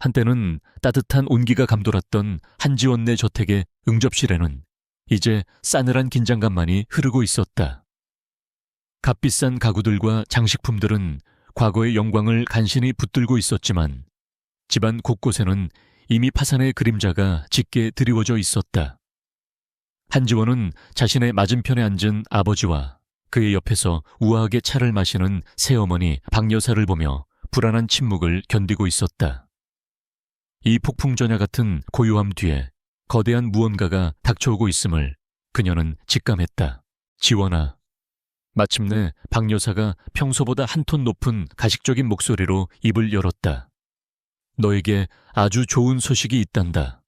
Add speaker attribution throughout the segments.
Speaker 1: 한때는 따뜻한 온기가 감돌았던 한지원네 저택의 응접실에는 이제 싸늘한 긴장감만이 흐르고 있었다. 값비싼 가구들과 장식품들은 과거의 영광을 간신히 붙들고 있었지만 집안 곳곳에는 이미 파산의 그림자가 짙게 드리워져 있었다. 한지원은 자신의 맞은편에 앉은 아버지와 그의 옆에서 우아하게 차를 마시는 새어머니 박여사를 보며 불안한 침묵을 견디고 있었다. 이 폭풍전야 같은 고요함 뒤에 거대한 무언가가 닥쳐오고 있음을 그녀는 직감했다. 지원아. 마침내 박여사가 평소보다 한 톤 높은 가식적인 목소리로 입을 열었다. 너에게 아주 좋은 소식이 있단다.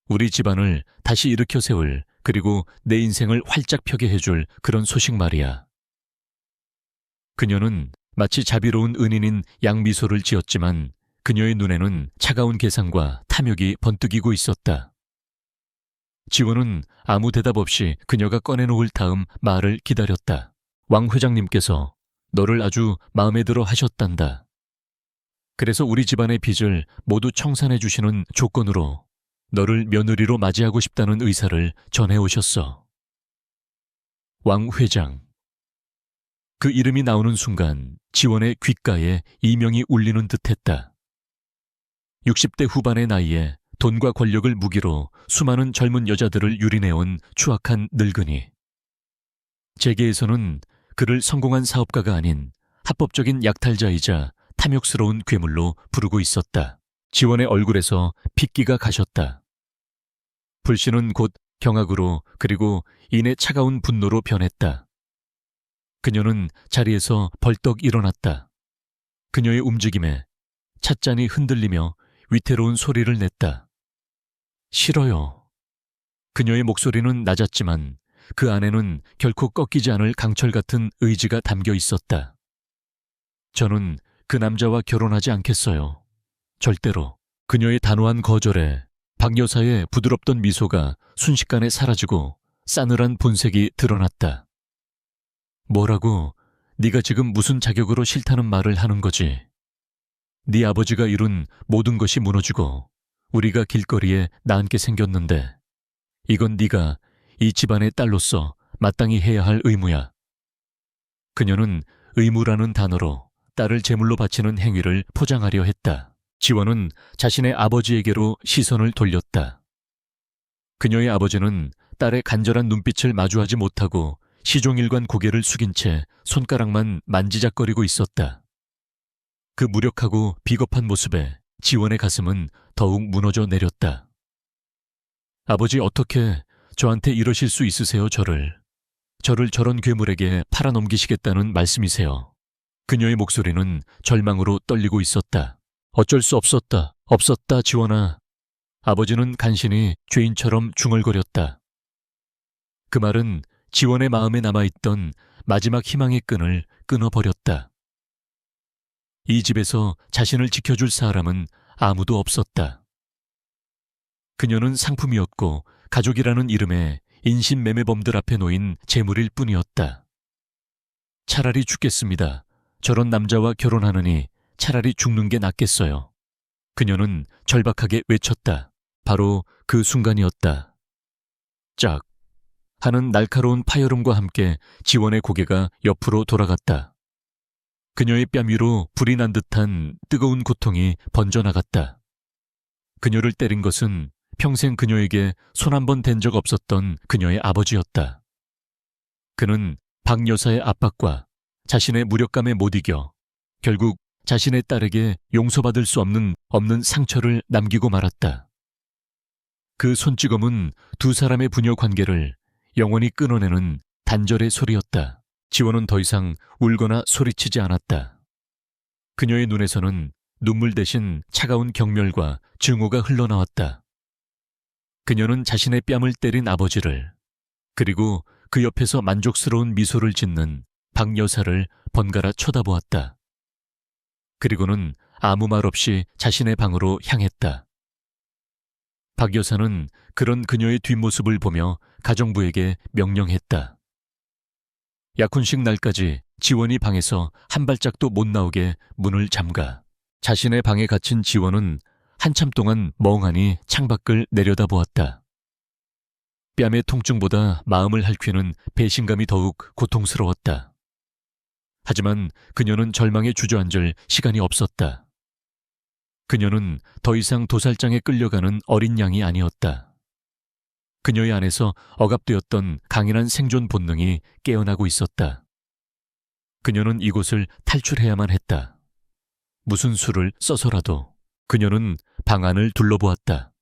Speaker 1: 우리 집안을 다시 일으켜 세울, 그리고 내 인생을 활짝 펴게 해줄 그런 소식 말이야. 그녀는 마치 자비로운 은인인 양미소를 지었지만 그녀의 눈에는 차가운 계산과 탐욕이 번뜩이고 있었다. 지원은 아무 대답 없이 그녀가 꺼내놓을 다음 말을 기다렸다. 왕 회장님께서 너를 아주 마음에 들어 하셨단다. 그래서 우리 집안의 빚을 모두 청산해 주시는 조건으로 너를 며느리로 맞이하고 싶다는 의사를 전해오셨어. 왕 회장. 그 이름이 나오는 순간 지원의 귓가에 이명이 울리는 듯했다. 60대 후반의 나이에 돈과 권력을 무기로 수많은 젊은 여자들을 유린해온 추악한 늙은이. 재계에서는 그를 성공한 사업가가 아닌 합법적인 약탈자이자 탐욕스러운 괴물로 부르고 있었다. 지원의 얼굴에서 핏기가 가셨다. 불씨는 곧 경악으로 그리고 이내 차가운 분노로 변했다. 그녀는 자리에서 벌떡 일어났다. 그녀의 움직임에 찻잔이 흔들리며 위태로운 소리를 냈다. 싫어요. 그녀의 목소리는 낮았지만 그 안에는 결코 꺾이지 않을 강철 같은 의지가 담겨 있었다. 저는 그 남자와 결혼하지 않겠어요. 절대로. 그녀의 단호한 거절에 박 여사의 부드럽던 미소가 순식간에 사라지고 싸늘한 본색이 드러났다. 뭐라고? 네가 지금 무슨 자격으로 싫다는 말을 하는 거지? 네 아버지가 이룬 모든 것이 무너지고 우리가 길거리에 나앉게 생겼는데 이건 네가 이 집안의 딸로서 마땅히 해야 할 의무야. 그녀는 의무라는 단어로 딸을 제물로 바치는 행위를 포장하려 했다. 지원은 자신의 아버지에게로 시선을 돌렸다. 그녀의 아버지는 딸의 간절한 눈빛을 마주하지 못하고 시종일관 고개를 숙인 채 손가락만 만지작거리고 있었다. 그 무력하고 비겁한 모습에 지원의 가슴은 더욱 무너져 내렸다. 아버지 어떻게 저한테 이러실 수 있으세요, 저를 저런 괴물에게 팔아넘기시겠다는 말씀이세요. 그녀의 목소리는 절망으로 떨리고 있었다. 어쩔 수 없었다. 없었다, 지원아. 아버지는 간신히 죄인처럼 중얼거렸다. 그 말은 지원의 마음에 남아있던 마지막 희망의 끈을 끊어버렸다. 이 집에서 자신을 지켜줄 사람은 아무도 없었다. 그녀는 상품이었고 가족이라는 이름의 인신매매범들 앞에 놓인 재물일 뿐이었다. 차라리 죽겠습니다. 저런 남자와 결혼하느니 차라리 죽는 게 낫겠어요. 그녀는 절박하게 외쳤다. 바로 그 순간이었다. 짝 하는 날카로운 파열음과 함께 지원의 고개가 옆으로 돌아갔다. 그녀의 뺨 위로 불이 난 듯한 뜨거운 고통이 번져나갔다. 그녀를 때린 것은 평생 그녀에게 손 한 번 댄 적 없었던 그녀의 아버지였다. 그는 박 여사의 압박과 자신의 무력감에 못 이겨 결국 자신의 딸에게 용서받을 수 없는 상처를 남기고 말았다. 그 손찌검은 두 사람의 부녀 관계를 영원히 끊어내는 단절의 소리였다. 지원은 더 이상 울거나 소리치지 않았다. 그녀의 눈에서는 눈물 대신 차가운 경멸과 증오가 흘러나왔다. 그녀는 자신의 뺨을 때린 아버지를, 그리고 그 옆에서 만족스러운 미소를 짓는 박 여사를 번갈아 쳐다보았다. 그리고는 아무 말 없이 자신의 방으로 향했다. 박 여사는 그런 그녀의 뒷모습을 보며 가정부에게 명령했다. 약혼식 날까지 지원이 방에서 한 발짝도 못 나오게 문을 잠가. 자신의 방에 갇힌 지원은 한참 동안 멍하니 창밖을 내려다보았다. 뺨의 통증보다 마음을 핥히는 배신감이 더욱 고통스러웠다. 하지만 그녀는 절망에 주저앉을 시간이 없었다. 그녀는 더 이상 도살장에 끌려가는 어린 양이 아니었다. 그녀의 안에서 억압되었던 강인한 생존 본능이 깨어나고 있었다. 그녀는 이곳을 탈출해야만 했다. 무슨 수를 써서라도. 그녀는 방 안을 둘러보았다.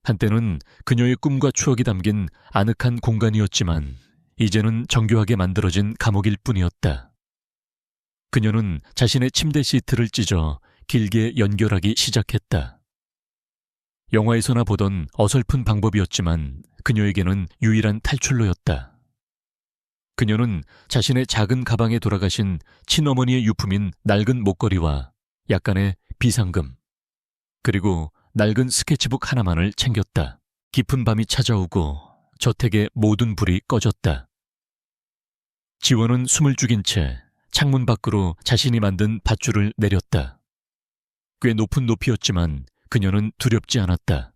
Speaker 1: 한때는 그녀의 꿈과 추억이 담긴 아늑한 공간이었지만 이제는 정교하게 만들어진 감옥일 뿐이었다. 그녀는 자신의 침대 시트를 찢어 길게 연결하기 시작했다. 영화에서나 보던 어설픈 방법이었지만 그녀에게는 유일한 탈출로였다. 그녀는 자신의 작은 가방에 돌아가신 친어머니의 유품인 낡은 목걸이와 약간의 비상금, 그리고 낡은 스케치북 하나만을 챙겼다. 깊은 밤이 찾아오고 저택의 모든 불이 꺼졌다. 지원은 숨을 죽인 채 창문 밖으로 자신이 만든 밧줄을 내렸다. 꽤 높은 높이였지만 그녀는 두렵지 않았다.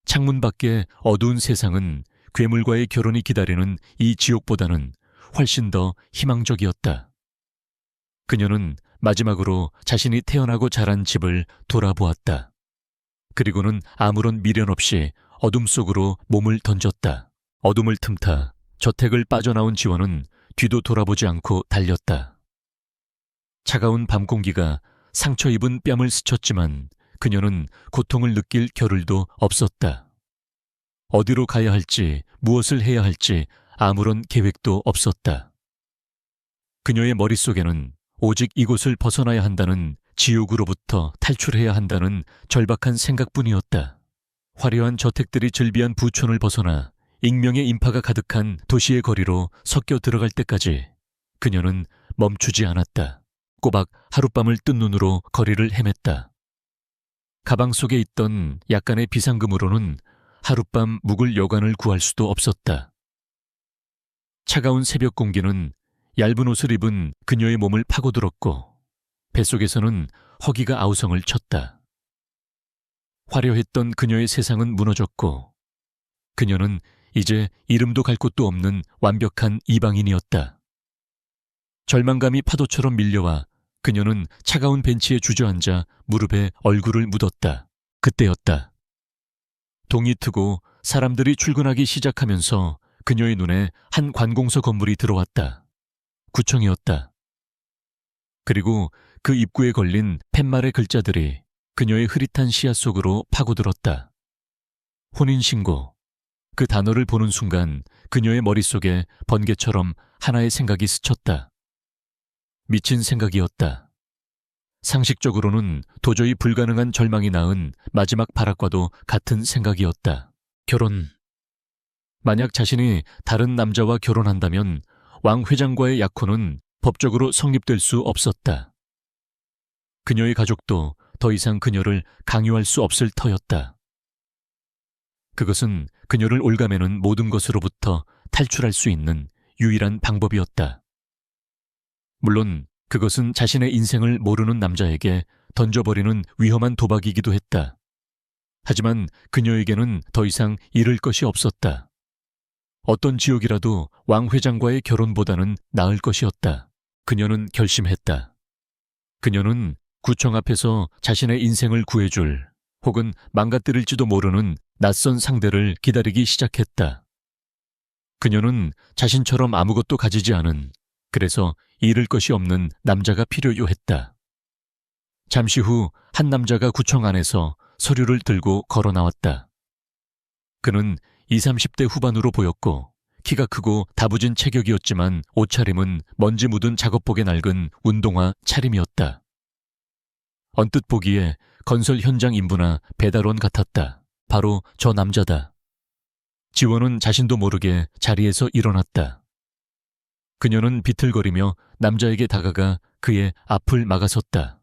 Speaker 1: 창문 밖의 어두운 세상은 괴물과의 결혼이 기다리는 이 지옥보다는 훨씬 더 희망적이었다. 그녀는 마지막으로 자신이 태어나고 자란 집을 돌아보았다. 그리고는 아무런 미련 없이 어둠 속으로 몸을 던졌다. 어둠을 틈타 저택을 빠져나온 지원은 뒤도 돌아보지 않고 달렸다. 차가운 밤 공기가 상처 입은 뺨을 스쳤지만 그녀는 고통을 느낄 겨를도 없었다. 어디로 가야 할지, 무엇을 해야 할지 아무런 계획도 없었다. 그녀의 머릿속에는 오직 이곳을 벗어나야 한다는, 지옥으로부터 탈출해야 한다는 절박한 생각뿐이었다. 화려한 저택들이 즐비한 부촌을 벗어나 익명의 인파가 가득한 도시의 거리로 섞여 들어갈 때까지 그녀는 멈추지 않았다. 꼬박 하룻밤을 뜬 눈으로 거리를 헤맸다. 가방 속에 있던 약간의 비상금으로는 하룻밤 묵을 여관을 구할 수도 없었다. 차가운 새벽 공기는 얇은 옷을 입은 그녀의 몸을 파고들었고 뱃속에서는 허기가 아우성을 쳤다. 화려했던 그녀의 세상은 무너졌고 그녀는 이제 이름도 갈 곳도 없는 완벽한 이방인이었다. 절망감이 파도처럼 밀려와 그녀는 차가운 벤치에 주저앉아 무릎에 얼굴을 묻었다. 그때였다. 동이 트고 사람들이 출근하기 시작하면서 그녀의 눈에 한 관공서 건물이 들어왔다. 구청이었다. 그리고 그 입구에 걸린 팻말의 글자들이 그녀의 흐릿한 시야 속으로 파고들었다. 혼인신고. 그 단어를 보는 순간 그녀의 머릿속에 번개처럼 하나의 생각이 스쳤다. 미친 생각이었다. 상식적으로는 도저히 불가능한 절망이 낳은 마지막 발악과도 같은 생각이었다. 결혼. 만약 자신이 다른 남자와 결혼한다면 왕 회장과의 약혼은 법적으로 성립될 수 없었다. 그녀의 가족도 더 이상 그녀를 강요할 수 없을 터였다. 그것은 그녀를 올가매는 모든 것으로부터 탈출할 수 있는 유일한 방법이었다. 물론 그것은 자신의 인생을 모르는 남자에게 던져버리는 위험한 도박이기도 했다. 하지만 그녀에게는 더 이상 잃을 것이 없었다. 어떤 지옥이라도 왕 회장과의 결혼보다는 나을 것이었다. 그녀는 결심했다. 그녀는 구청 앞에서 자신의 인생을 구해줄 혹은 망가뜨릴지도 모르는 낯선 상대를 기다리기 시작했다. 그녀는 자신처럼 아무것도 가지지 않은, 그래서 잃을 것이 없는 남자가 필요요 했다. 잠시 후 한 남자가 구청 안에서 서류를 들고 걸어 나왔다. 그는 20, 30대 후반으로 보였고 키가 크고 다부진 체격이었지만 옷차림은 먼지 묻은 작업복에 낡은 운동화 차림이었다. 언뜻 보기에 건설 현장 인부나 배달원 같았다. 바로 저 남자다. 지원은 자신도 모르게 자리에서 일어났다. 그녀는 비틀거리며 남자에게 다가가 그의 앞을 막아섰다.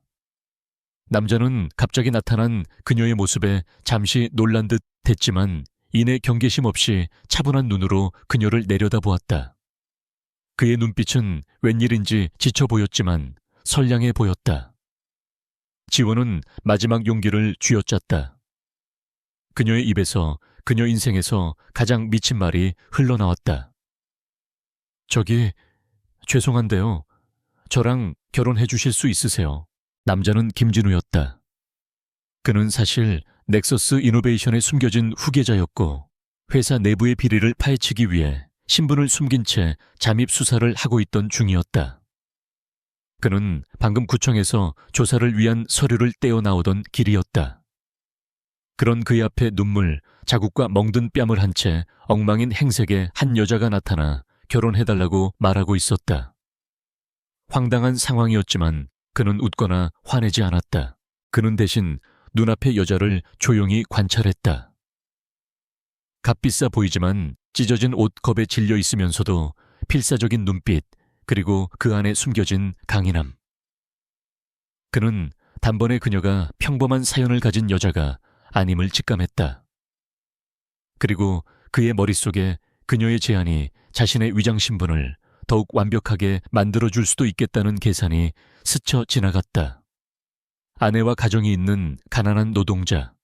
Speaker 1: 남자는 갑자기 나타난 그녀의 모습에 잠시 놀란 듯 했지만 이내 경계심 없이 차분한 눈으로 그녀를 내려다보았다. 그의 눈빛은 웬일인지 지쳐 보였지만 선량해 보였다. 지원은 마지막 용기를 쥐어짰다. 그녀의 입에서 그녀 인생에서 가장 미친 말이 흘러나왔다. 저기, 죄송한데요. 저랑 결혼해 주실 수 있으세요? 남자는 김진우였다. 그는 사실 넥서스 이노베이션에 숨겨진 후계자였고 회사 내부의 비리를 파헤치기 위해 신분을 숨긴 채 잠입 수사를 하고 있던 중이었다. 그는 방금 구청에서 조사를 위한 서류를 떼어 나오던 길이었다. 그런 그의 앞에 눈물, 자국과 멍든 뺨을 한 채 엉망인 행색의 한 여자가 나타나 결혼해달라고 말하고 있었다. 황당한 상황이었지만 그는 웃거나 화내지 않았다. 그는 대신 눈앞의 여자를 조용히 관찰했다. 값비싸 보이지만 찢어진 옷컵에 질려 있으면서도 필사적인 눈빛, 그리고 그 안에 숨겨진 강인함. 그는 단번에 그녀가 평범한 사연을 가진 여자가 아님을 직감했다. 그리고 그의 머릿속에 그녀의 제안이 자신의 위장신분을 더욱 완벽하게 만들어줄 수도 있겠다는 계산이 스쳐 지나갔다. 아내와 가정이 있는 가난한 노동자.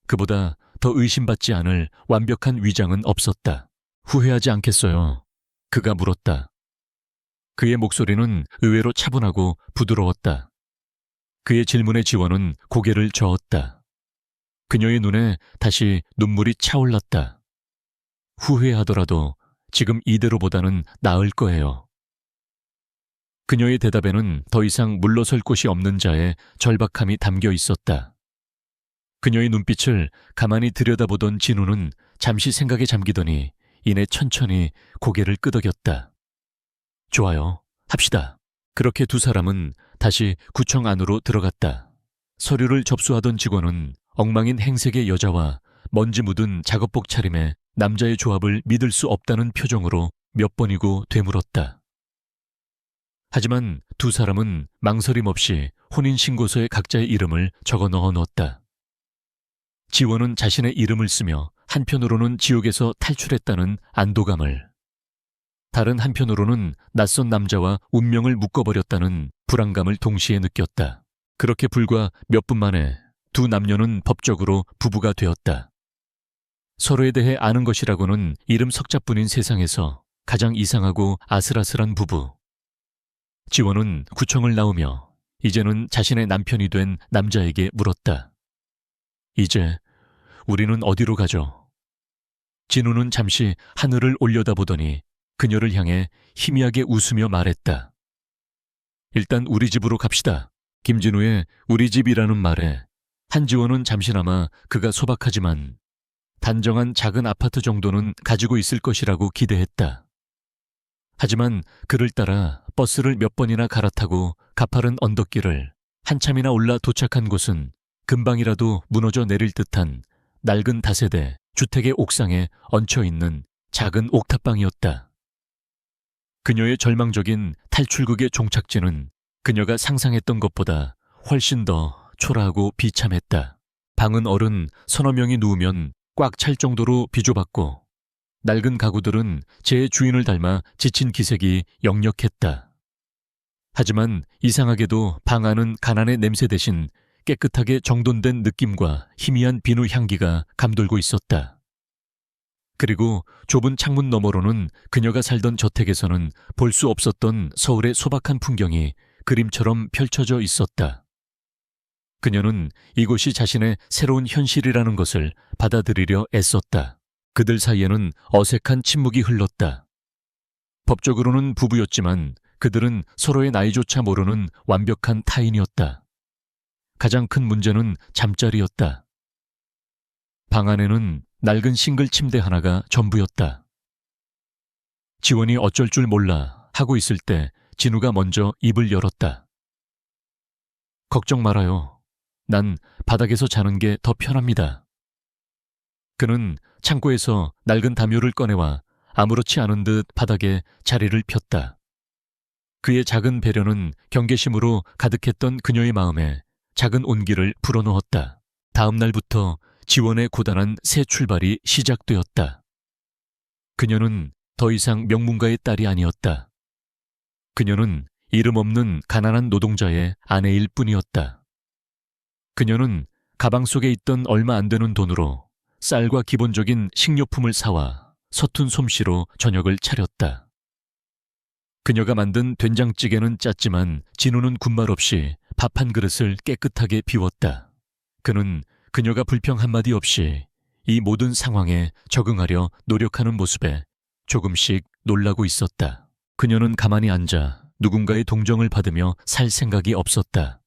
Speaker 1: 그보다 더 의심받지 않을 완벽한 위장은 없었다. 후회하지 않겠어요? 그가 물었다. 그의 목소리는 의외로 차분하고 부드러웠다. 그의 질문에 지원은 고개를 저었다. 그녀의 눈에 다시 눈물이 차올랐다. 후회하더라도 지금 이대로보다는 나을 거예요. 그녀의 대답에는 더 이상 물러설 곳이 없는 자의 절박함이 담겨 있었다. 그녀의 눈빛을 가만히 들여다보던 진우는 잠시 생각에 잠기더니 이내 천천히 고개를 끄덕였다. 좋아요. 합시다. 그렇게 두 사람은 다시 구청 안으로 들어갔다. 서류를 접수하던 직원은 엉망인 행색의 여자와 먼지 묻은 작업복 차림의 남자의 조합을 믿을 수 없다는 표정으로 몇 번이고 되물었다. 하지만 두 사람은 망설임 없이 혼인신고서에 각자의 이름을 적어 넣어 놓았다. 지원은 자신의 이름을 쓰며 한편으로는 지옥에서 탈출했다는 안도감을, 다른 한편으로는 낯선 남자와 운명을 묶어버렸다는 불안감을 동시에 느꼈다. 그렇게 불과 몇 분 만에 두 남녀는 법적으로 부부가 되었다. 서로에 대해 아는 것이라고는 이름 석자뿐인 세상에서 가장 이상하고 아슬아슬한 부부. 지원은 구청을 나오며 이제는 자신의 남편이 된 남자에게 물었다. 이제 우리는 어디로 가죠? 진우는 잠시 하늘을 올려다보더니 그녀를 향해 희미하게 웃으며 말했다. 일단 우리 집으로 갑시다. 김진우의 우리 집이라는 말에 한지원은 잠시나마 그가 소박하지만 단정한 작은 아파트 정도는 가지고 있을 것이라고 기대했다. 하지만 그를 따라 버스를 몇 번이나 갈아타고 가파른 언덕길을 한참이나 올라 도착한 곳은 금방이라도 무너져 내릴 듯한 낡은 다세대 주택의 옥상에 얹혀있는 작은 옥탑방이었다. 그녀의 절망적인 탈출극의 종착지는 그녀가 상상했던 것보다 훨씬 더 초라하고 비참했다. 방은 어른 서너 명이 누우면 꽉 찰 정도로 비좁았고 낡은 가구들은 제 주인을 닮아 지친 기색이 역력했다. 하지만 이상하게도 방 안은 가난의 냄새 대신 깨끗하게 정돈된 느낌과 희미한 비누 향기가 감돌고 있었다. 그리고 좁은 창문 너머로는 그녀가 살던 저택에서는 볼 수 없었던 서울의 소박한 풍경이 그림처럼 펼쳐져 있었다. 그녀는 이곳이 자신의 새로운 현실이라는 것을 받아들이려 애썼다. 그들 사이에는 어색한 침묵이 흘렀다. 법적으로는 부부였지만 그들은 서로의 나이조차 모르는 완벽한 타인이었다. 가장 큰 문제는 잠자리였다. 방 안에는 낡은 싱글 침대 하나가 전부였다. 지원이 어쩔 줄 몰라 하고 있을 때 진우가 먼저 입을 열었다. 걱정 말아요. 난 바닥에서 자는 게 더 편합니다. 그는 창고에서 낡은 담요를 꺼내와 아무렇지 않은 듯 바닥에 자리를 폈다. 그의 작은 배려는 경계심으로 가득했던 그녀의 마음에 작은 온기를 불어넣었다. 다음 날부터 지원의 고단한 새 출발이 시작되었다. 그녀는 더 이상 명문가의 딸이 아니었다. 그녀는 이름 없는 가난한 노동자의 아내일 뿐이었다. 그녀는 가방 속에 있던 얼마 안 되는 돈으로 쌀과 기본적인 식료품을 사와 서툰 솜씨로 저녁을 차렸다. 그녀가 만든 된장찌개는 짰지만 진우는 군말 없이 밥 한 그릇을 깨끗하게 비웠다. 그는 그녀가 불평 한마디 없이 이 모든 상황에 적응하려 노력하는 모습에 조금씩 놀라고 있었다. 그녀는 가만히 앉아 누군가의 동정을 받으며 살 생각이 없었다.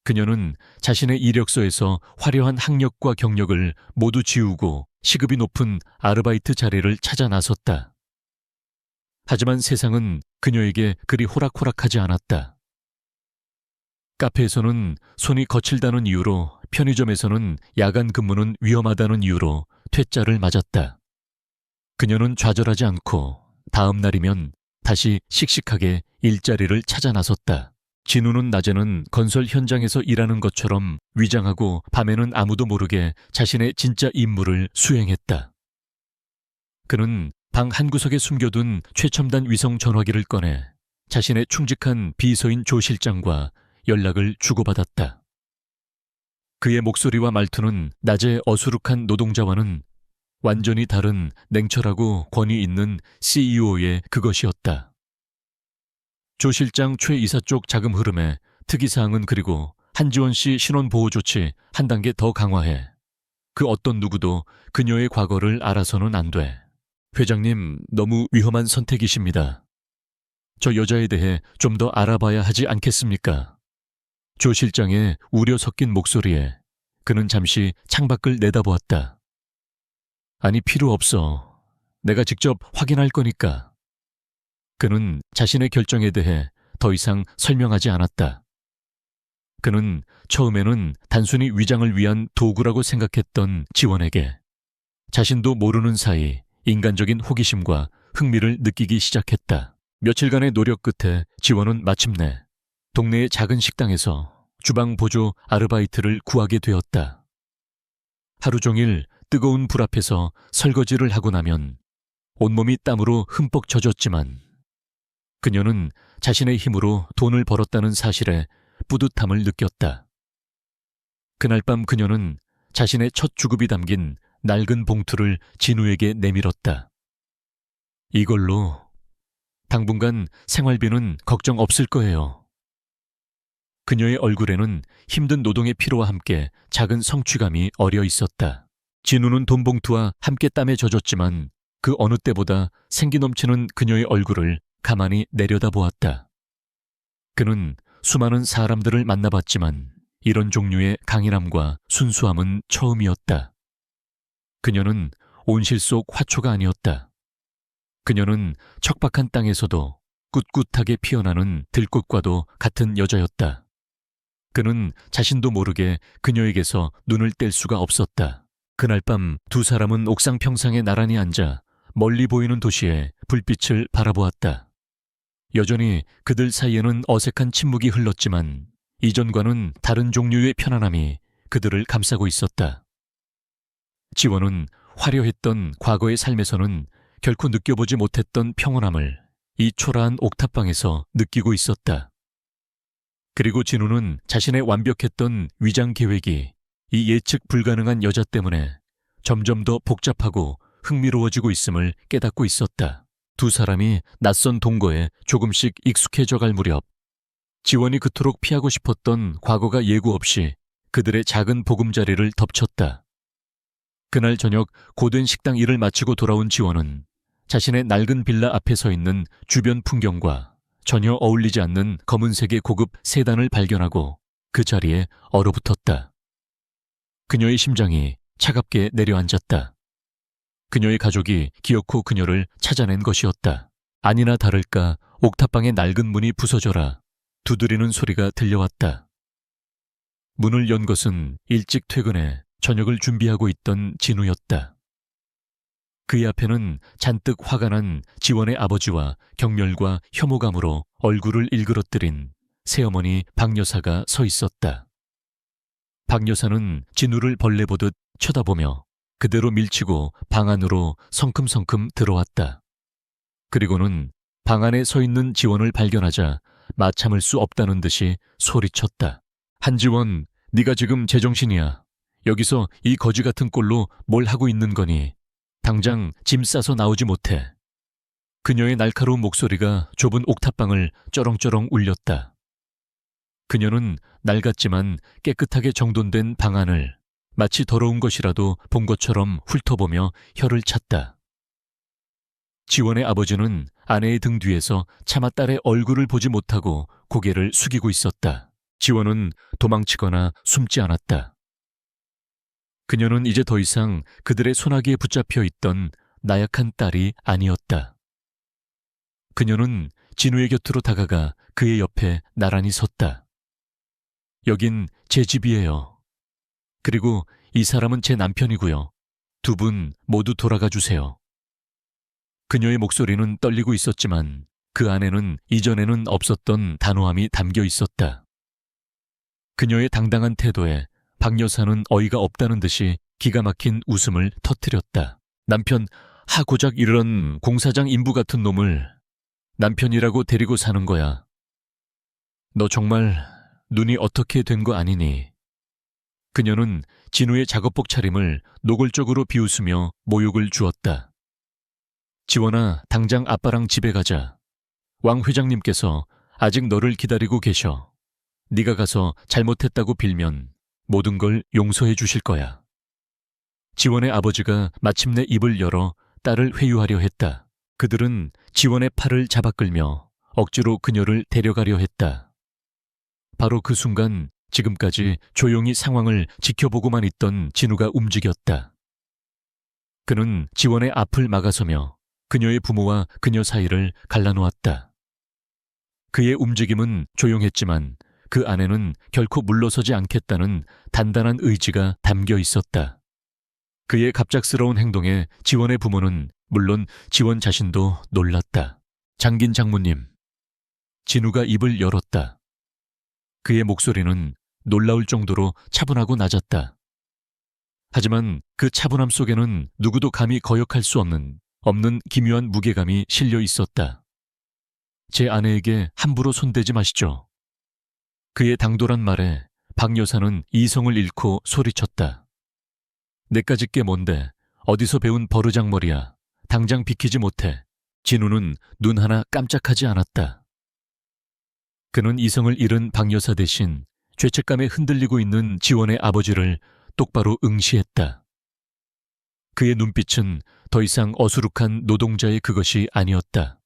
Speaker 1: 그녀는 자신의 이력서에서 화려한 학력과 경력을 모두 지우고 시급이 높은 아르바이트 자리를 찾아 나섰다. 하지만 세상은 그녀에게 그리 호락호락하지 않았다. 카페에서는 손이 거칠다는 이유로, 편의점에서는 야간 근무는 위험하다는 이유로 퇴짜를 맞았다. 그녀는 좌절하지 않고 다음 날이면 다시 씩씩하게 일자리를 찾아 나섰다. 진우는 낮에는 건설 현장에서 일하는 것처럼 위장하고 밤에는 아무도 모르게 자신의 진짜 임무를 수행했다. 그는 방 한구석에 숨겨둔 최첨단 위성 전화기를 꺼내 자신의 충직한 비서인 조 실장과 연락을 주고받았다. 그의 목소리와 말투는 낮의 어수룩한 노동자와는 완전히 다른 냉철하고 권위 있는 CEO의 그것이었다. 조 실장 최 이사 쪽 자금 흐름에 특이사항은 그리고 한지원 씨 신원보호 조치 한 단계 더 강화해. 그 어떤 누구도 그녀의 과거를 알아서는 안 돼. 회장님, 너무 위험한 선택이십니다. 저 여자에 대해 좀 더 알아봐야 하지 않겠습니까? 조 실장의 우려 섞인 목소리에 그는 잠시 창밖을 내다보았다. 아니, 필요 없어. 내가 직접 확인할 거니까. 그는 자신의 결정에 대해 더 이상 설명하지 않았다. 그는 처음에는 단순히 위장을 위한 도구라고 생각했던 지원에게 자신도 모르는 사이 인간적인 호기심과 흥미를 느끼기 시작했다. 며칠간의 노력 끝에 지원은 마침내 동네의 작은 식당에서 주방 보조 아르바이트를 구하게 되었다. 하루 종일 뜨거운 불 앞에서 설거지를 하고 나면 온몸이 땀으로 흠뻑 젖었지만 그녀는 자신의 힘으로 돈을 벌었다는 사실에 뿌듯함을 느꼈다. 그날 밤 그녀는 자신의 첫 주급이 담긴 낡은 봉투를 진우에게 내밀었다. 이걸로 당분간 생활비는 걱정 없을 거예요. 그녀의 얼굴에는 힘든 노동의 피로와 함께 작은 성취감이 어려 있었다. 진우는 돈 봉투와 함께 땀에 젖었지만 그 어느 때보다 생기 넘치는 그녀의 얼굴을 가만히 내려다보았다. 그는 수많은 사람들을 만나봤지만 이런 종류의 강인함과 순수함은 처음이었다. 그녀는 온실 속 화초가 아니었다. 그녀는 척박한 땅에서도 꿋꿋하게 피어나는 들꽃과도 같은 여자였다. 그는 자신도 모르게 그녀에게서 눈을 뗄 수가 없었다. 그날 밤 두 사람은 옥상 평상에 나란히 앉아 멀리 보이는 도시의 불빛을 바라보았다. 여전히 그들 사이에는 어색한 침묵이 흘렀지만 이전과는 다른 종류의 편안함이 그들을 감싸고 있었다. 지원은 화려했던 과거의 삶에서는 결코 느껴보지 못했던 평온함을 이 초라한 옥탑방에서 느끼고 있었다. 그리고 진우는 자신의 완벽했던 위장 계획이 이 예측 불가능한 여자 때문에 점점 더 복잡하고 흥미로워지고 있음을 깨닫고 있었다. 두 사람이 낯선 동거에 조금씩 익숙해져 갈 무렵 지원이 그토록 피하고 싶었던 과거가 예고 없이 그들의 작은 보금자리를 덮쳤다. 그날 저녁 고된 식당 일을 마치고 돌아온 지원은 자신의 낡은 빌라 앞에 서 있는 주변 풍경과 전혀 어울리지 않는 검은색의 고급 세단을 발견하고 그 자리에 얼어붙었다. 그녀의 심장이 차갑게 내려앉았다. 그녀의 가족이 기어코 그녀를 찾아낸 것이었다. 아니나 다를까 옥탑방의 낡은 문이 부서져라 두드리는 소리가 들려왔다. 문을 연 것은 일찍 퇴근해 저녁을 준비하고 있던 진우였다. 그의 앞에는 잔뜩 화가 난 지원의 아버지와 경멸과 혐오감으로 얼굴을 일그러뜨린 새어머니 박 여사가 서 있었다. 박 여사는 진우를 벌레 보듯 쳐다보며 그대로 밀치고 방 안으로 성큼성큼 들어왔다. 그리고는 방 안에 서 있는 지원을 발견하자 마 참을 수 없다는 듯이 소리쳤다. 한지원, 네가 지금 제정신이야. 여기서 이 거지 같은 꼴로 뭘 하고 있는 거니? 당장 짐 싸서 나오지 못해. 그녀의 날카로운 목소리가 좁은 옥탑방을 쩌렁쩌렁 울렸다. 그녀는 낡았지만 깨끗하게 정돈된 방 안을 마치 더러운 것이라도 본 것처럼 훑어보며 혀를 찼다. 지원의 아버지는 아내의 등 뒤에서 차마 딸의 얼굴을 보지 못하고 고개를 숙이고 있었다. 지원은 도망치거나 숨지 않았다. 그녀는 이제 더 이상 그들의 소나기에 붙잡혀 있던 나약한 딸이 아니었다. 그녀는 진우의 곁으로 다가가 그의 옆에 나란히 섰다. 여긴 제 집이에요. 그리고 이 사람은 제 남편이고요. 두 분 모두 돌아가 주세요. 그녀의 목소리는 떨리고 있었지만 그 안에는 이전에는 없었던 단호함이 담겨 있었다. 그녀의 당당한 태도에 박 여사는 어이가 없다는 듯이 기가 막힌 웃음을 터뜨렸다. 남편, 고작 이런 공사장 인부 같은 놈을 남편이라고 데리고 사는 거야. 너 정말 눈이 어떻게 된 거 아니니? 그녀는 진우의 작업복 차림을 노골적으로 비웃으며 모욕을 주었다. 지원아, 당장 아빠랑 집에 가자. 왕 회장님께서 아직 너를 기다리고 계셔. 네가 가서 잘못했다고 빌면 모든 걸 용서해 주실 거야. 지원의 아버지가 마침내 입을 열어 딸을 회유하려 했다. 그들은 지원의 팔을 잡아 끌며 억지로 그녀를 데려가려 했다. 바로 그 순간 지금까지 조용히 상황을 지켜보고만 있던 진우가 움직였다. 그는 지원의 앞을 막아서며 그녀의 부모와 그녀 사이를 갈라놓았다. 그의 움직임은 조용했지만 그 안에는 결코 물러서지 않겠다는 단단한 의지가 담겨 있었다. 그의 갑작스러운 행동에 지원의 부모는 물론 지원 자신도 놀랐다. 장긴 장모님. 진우가 입을 열었다. 그의 목소리는 놀라울 정도로 차분하고 낮았다. 하지만 그 차분함 속에는 누구도 감히 거역할 수 없는 기묘한 무게감이 실려 있었다. 제 아내에게 함부로 손대지 마시죠. 그의 당돌한 말에 박 여사는 이성을 잃고 소리쳤다. 내까지 게 뭔데 어디서 배운 버르장머리야. 당장 비키지 못해. 진우는 눈 하나 깜짝하지 않았다. 그는 이성을 잃은 박 여사 대신 죄책감에 흔들리고 있는 지원의 아버지를 똑바로 응시했다. 그의 눈빛은 더 이상 어수룩한 노동자의 그것이 아니었다.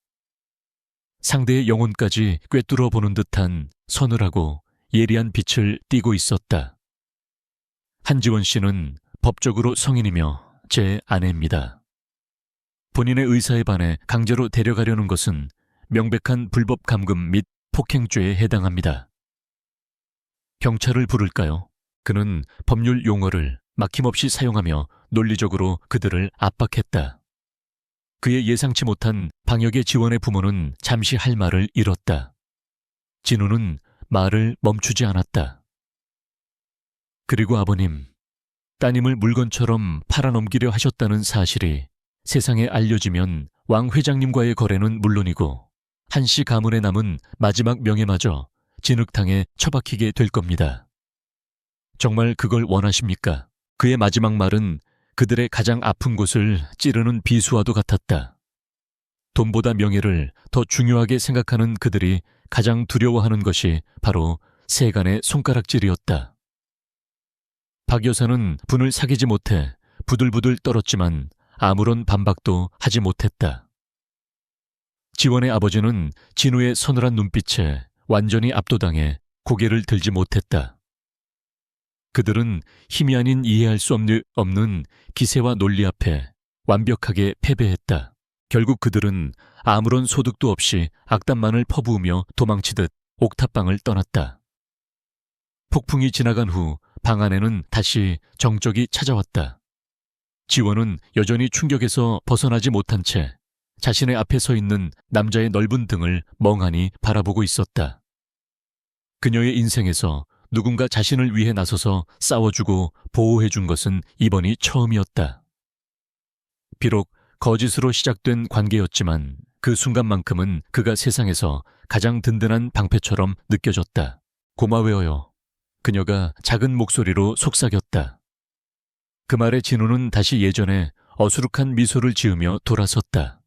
Speaker 1: 상대의 영혼까지 꿰뚫어 보는 듯한 서늘하고 예리한 빛을 띠고 있었다. 한지원 씨는 법적으로 성인이며 제 아내입니다. 본인의 의사에 반해 강제로 데려가려는 것은 명백한 불법 감금 및 폭행죄에 해당합니다. 경찰을 부를까요? 그는 법률 용어를 막힘없이 사용하며 논리적으로 그들을 압박했다. 그의 예상치 못한 방역의 지원의 부모는 잠시 할 말을 잃었다. 진우는 말을 멈추지 않았다. 그리고 아버님, 따님을 물건처럼 팔아넘기려 하셨다는 사실이 세상에 알려지면 왕 회장님과의 거래는 물론이고 한씨 가문에 남은 마지막 명예마저 진흙탕에 처박히게 될 겁니다. 정말 그걸 원하십니까? 그의 마지막 말은 그들의 가장 아픈 곳을 찌르는 비수와도 같았다. 돈보다 명예를 더 중요하게 생각하는 그들이 가장 두려워하는 것이 바로 세간의 손가락질이었다. 박 여사는 분을 사귀지 못해 부들부들 떨었지만 아무런 반박도 하지 못했다. 지원의 아버지는 진우의 서늘한 눈빛에 완전히 압도당해 고개를 들지 못했다. 그들은 힘이 아닌 이해할 수 없는 기세와 논리 앞에 완벽하게 패배했다. 결국 그들은 아무런 소득도 없이 악담만을 퍼부으며 도망치듯 옥탑방을 떠났다. 폭풍이 지나간 후 방 안에는 다시 정적이 찾아왔다. 지원은 여전히 충격에서 벗어나지 못한 채 자신의 앞에 서 있는 남자의 넓은 등을 멍하니 바라보고 있었다. 그녀의 인생에서 누군가 자신을 위해 나서서 싸워주고 보호해준 것은 이번이 처음이었다. 비록 거짓으로 시작된 관계였지만 그 순간만큼은 그가 세상에서 가장 든든한 방패처럼 느껴졌다. 고마워요. 그녀가 작은 목소리로 속삭였다. 그 말에 진우는 다시 예전에 어수룩한 미소를 지으며 돌아섰다.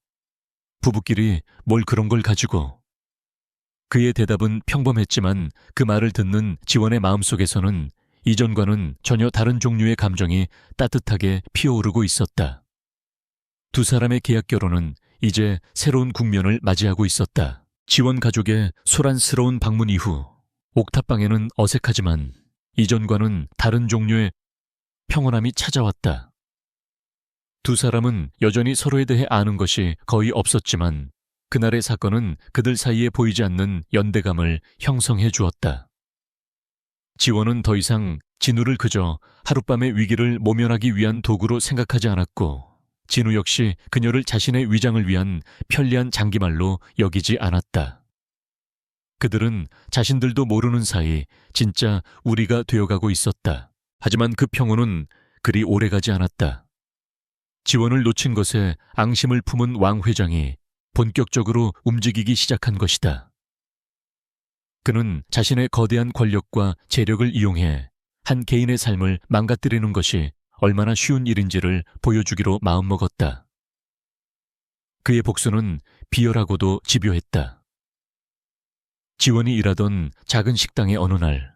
Speaker 1: 부부끼리 뭘 그런 걸 가지고. 그의 대답은 평범했지만 그 말을 듣는 지원의 마음속에서는 이전과는 전혀 다른 종류의 감정이 따뜻하게 피어오르고 있었다. 두 사람의 계약 결혼은 이제 새로운 국면을 맞이하고 있었다. 지원 가족의 소란스러운 방문 이후 옥탑방에는 어색하지만 이전과는 다른 종류의 평온함이 찾아왔다. 두 사람은 여전히 서로에 대해 아는 것이 거의 없었지만 그날의 사건은 그들 사이에 보이지 않는 연대감을 형성해 주었다. 지원은 더 이상 진우를 그저 하룻밤의 위기를 모면하기 위한 도구로 생각하지 않았고 진우 역시 그녀를 자신의 위장을 위한 편리한 장기말로 여기지 않았다. 그들은 자신들도 모르는 사이 진짜 우리가 되어가고 있었다. 하지만 그 평온은 그리 오래가지 않았다. 지원을 놓친 것에 앙심을 품은 왕 회장이 본격적으로 움직이기 시작한 것이다. 그는 자신의 거대한 권력과 재력을 이용해 한 개인의 삶을 망가뜨리는 것이 얼마나 쉬운 일인지를 보여주기로 마음먹었다. 그의 복수는 비열하고도 집요했다. 지원이 일하던 작은 식당의 어느 날,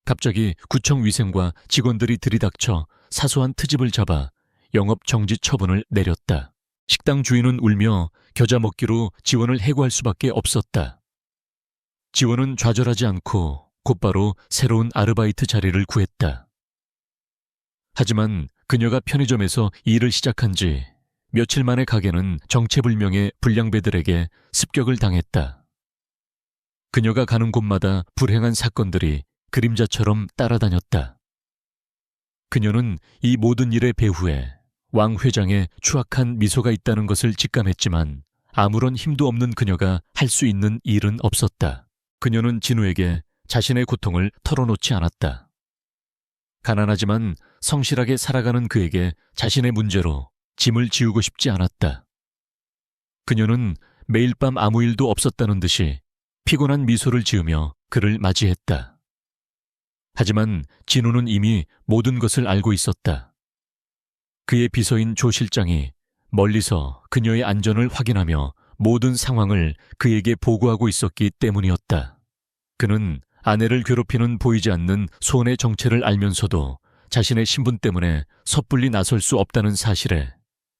Speaker 1: 갑자기 구청 위생과 직원들이 들이닥쳐 사소한 트집을 잡아 영업 정지 처분을 내렸다. 식당 주인은 울며 겨자 먹기로 지원을 해고할 수밖에 없었다. 지원은 좌절하지 않고 곧바로 새로운 아르바이트 자리를 구했다. 하지만 그녀가 편의점에서 일을 시작한 지 며칠 만에 가게는 정체불명의 불량배들에게 습격을 당했다. 그녀가 가는 곳마다 불행한 사건들이 그림자처럼 따라다녔다. 그녀는 이 모든 일의 배후에 왕 회장의 추악한 미소가 있다는 것을 직감했지만 아무런 힘도 없는 그녀가 할 수 있는 일은 없었다. 그녀는 진우에게 자신의 고통을 털어놓지 않았다. 가난하지만 성실하게 살아가는 그에게 자신의 문제로 짐을 지우고 싶지 않았다. 그녀는 매일 밤 아무 일도 없었다는 듯이 피곤한 미소를 지으며 그를 맞이했다. 하지만 진우는 이미 모든 것을 알고 있었다. 그의 비서인 조 실장이 멀리서 그녀의 안전을 확인하며 모든 상황을 그에게 보고하고 있었기 때문이었다. 그는 아내를 괴롭히는 보이지 않는 소원의 정체를 알면서도 자신의 신분 때문에 섣불리 나설 수 없다는 사실에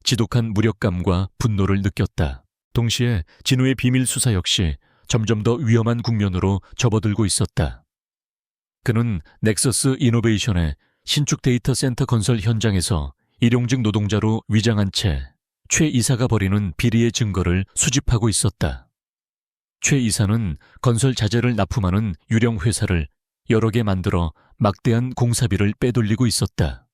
Speaker 1: 지독한 무력감과 분노를 느꼈다. 동시에 진우의 비밀 수사 역시 점점 더 위험한 국면으로 접어들고 있었다. 그는 넥서스 이노베이션의 신축 데이터 센터 건설 현장에서 일용직 노동자로 위장한 채 최 이사가 벌이는 비리의 증거를 수집하고 있었다. 최 이사는 건설 자재를 납품하는 유령 회사를 여러 개 만들어 막대한 공사비를 빼돌리고 있었다.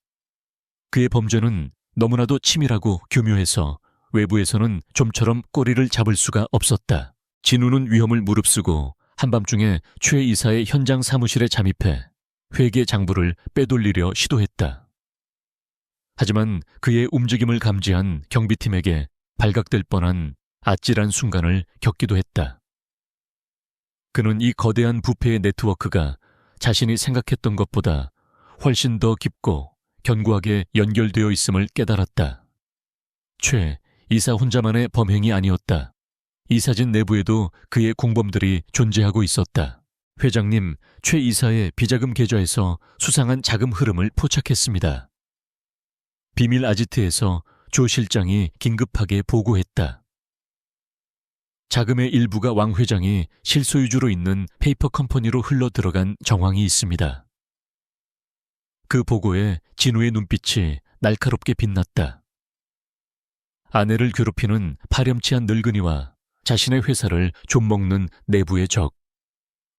Speaker 1: 그의 범죄는 너무나도 치밀하고 교묘해서 외부에서는 좀처럼 꼬리를 잡을 수가 없었다. 진우는 위험을 무릅쓰고 한밤중에 최 이사의 현장 사무실에 잠입해 회계 장부를 빼돌리려 시도했다. 하지만 그의 움직임을 감지한 경비팀에게 발각될 뻔한 아찔한 순간을 겪기도 했다. 그는 이 거대한 부패의 네트워크가 자신이 생각했던 것보다 훨씬 더 깊고 견고하게 연결되어 있음을 깨달았다. 최 이사 혼자만의 범행이 아니었다. 이사진 내부에도 그의 공범들이 존재하고 있었다. 회장님, 최 이사의 비자금 계좌에서 수상한 자금 흐름을 포착했습니다. 비밀 아지트에서 조 실장이 긴급하게 보고했다. 자금의 일부가 왕 회장이 실소유주로 있는 페이퍼 컴퍼니로 흘러 들어간 정황이 있습니다. 그 보고에 진우의 눈빛이 날카롭게 빛났다. 아내를 괴롭히는 파렴치한 늙은이와 자신의 회사를 좀먹는 내부의 적.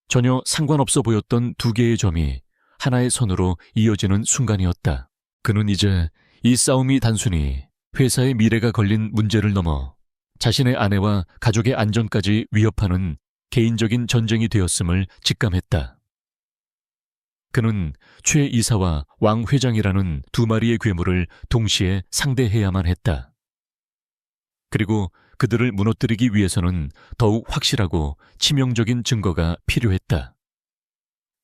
Speaker 1: 전혀 상관없어 보였던 두 개의 점이 하나의 선으로 이어지는 순간이었다. 그는 이제 이 싸움이 단순히 회사의 미래가 걸린 문제를 넘어 자신의 아내와 가족의 안전까지 위협하는 개인적인 전쟁이 되었음을 직감했다. 그는 최 이사와 왕 회장이라는 두 마리의 괴물을 동시에 상대해야만 했다. 그리고 그들을 무너뜨리기 위해서는 더욱 확실하고 치명적인 증거가 필요했다.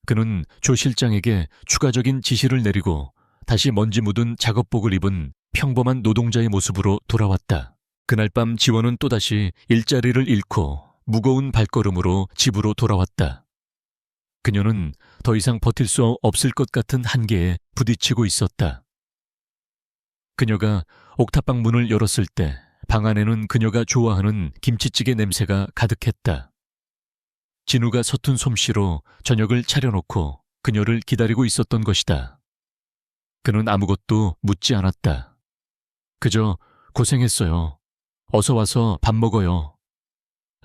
Speaker 1: 그는 조 실장에게 추가적인 지시를 내리고 다시 먼지 묻은 작업복을 입은 평범한 노동자의 모습으로 돌아왔다. 그날 밤 지원은 또다시 일자리를 잃고 무거운 발걸음으로 집으로 돌아왔다. 그녀는 더 이상 버틸 수 없을 것 같은 한계에 부딪히고 있었다. 그녀가 옥탑방 문을 열었을 때 방 안에는 그녀가 좋아하는 김치찌개 냄새가 가득했다. 진우가 서툰 솜씨로 저녁을 차려놓고 그녀를 기다리고 있었던 것이다. 그는 아무것도 묻지 않았다. 그저 고생했어요. 어서 와서 밥 먹어요.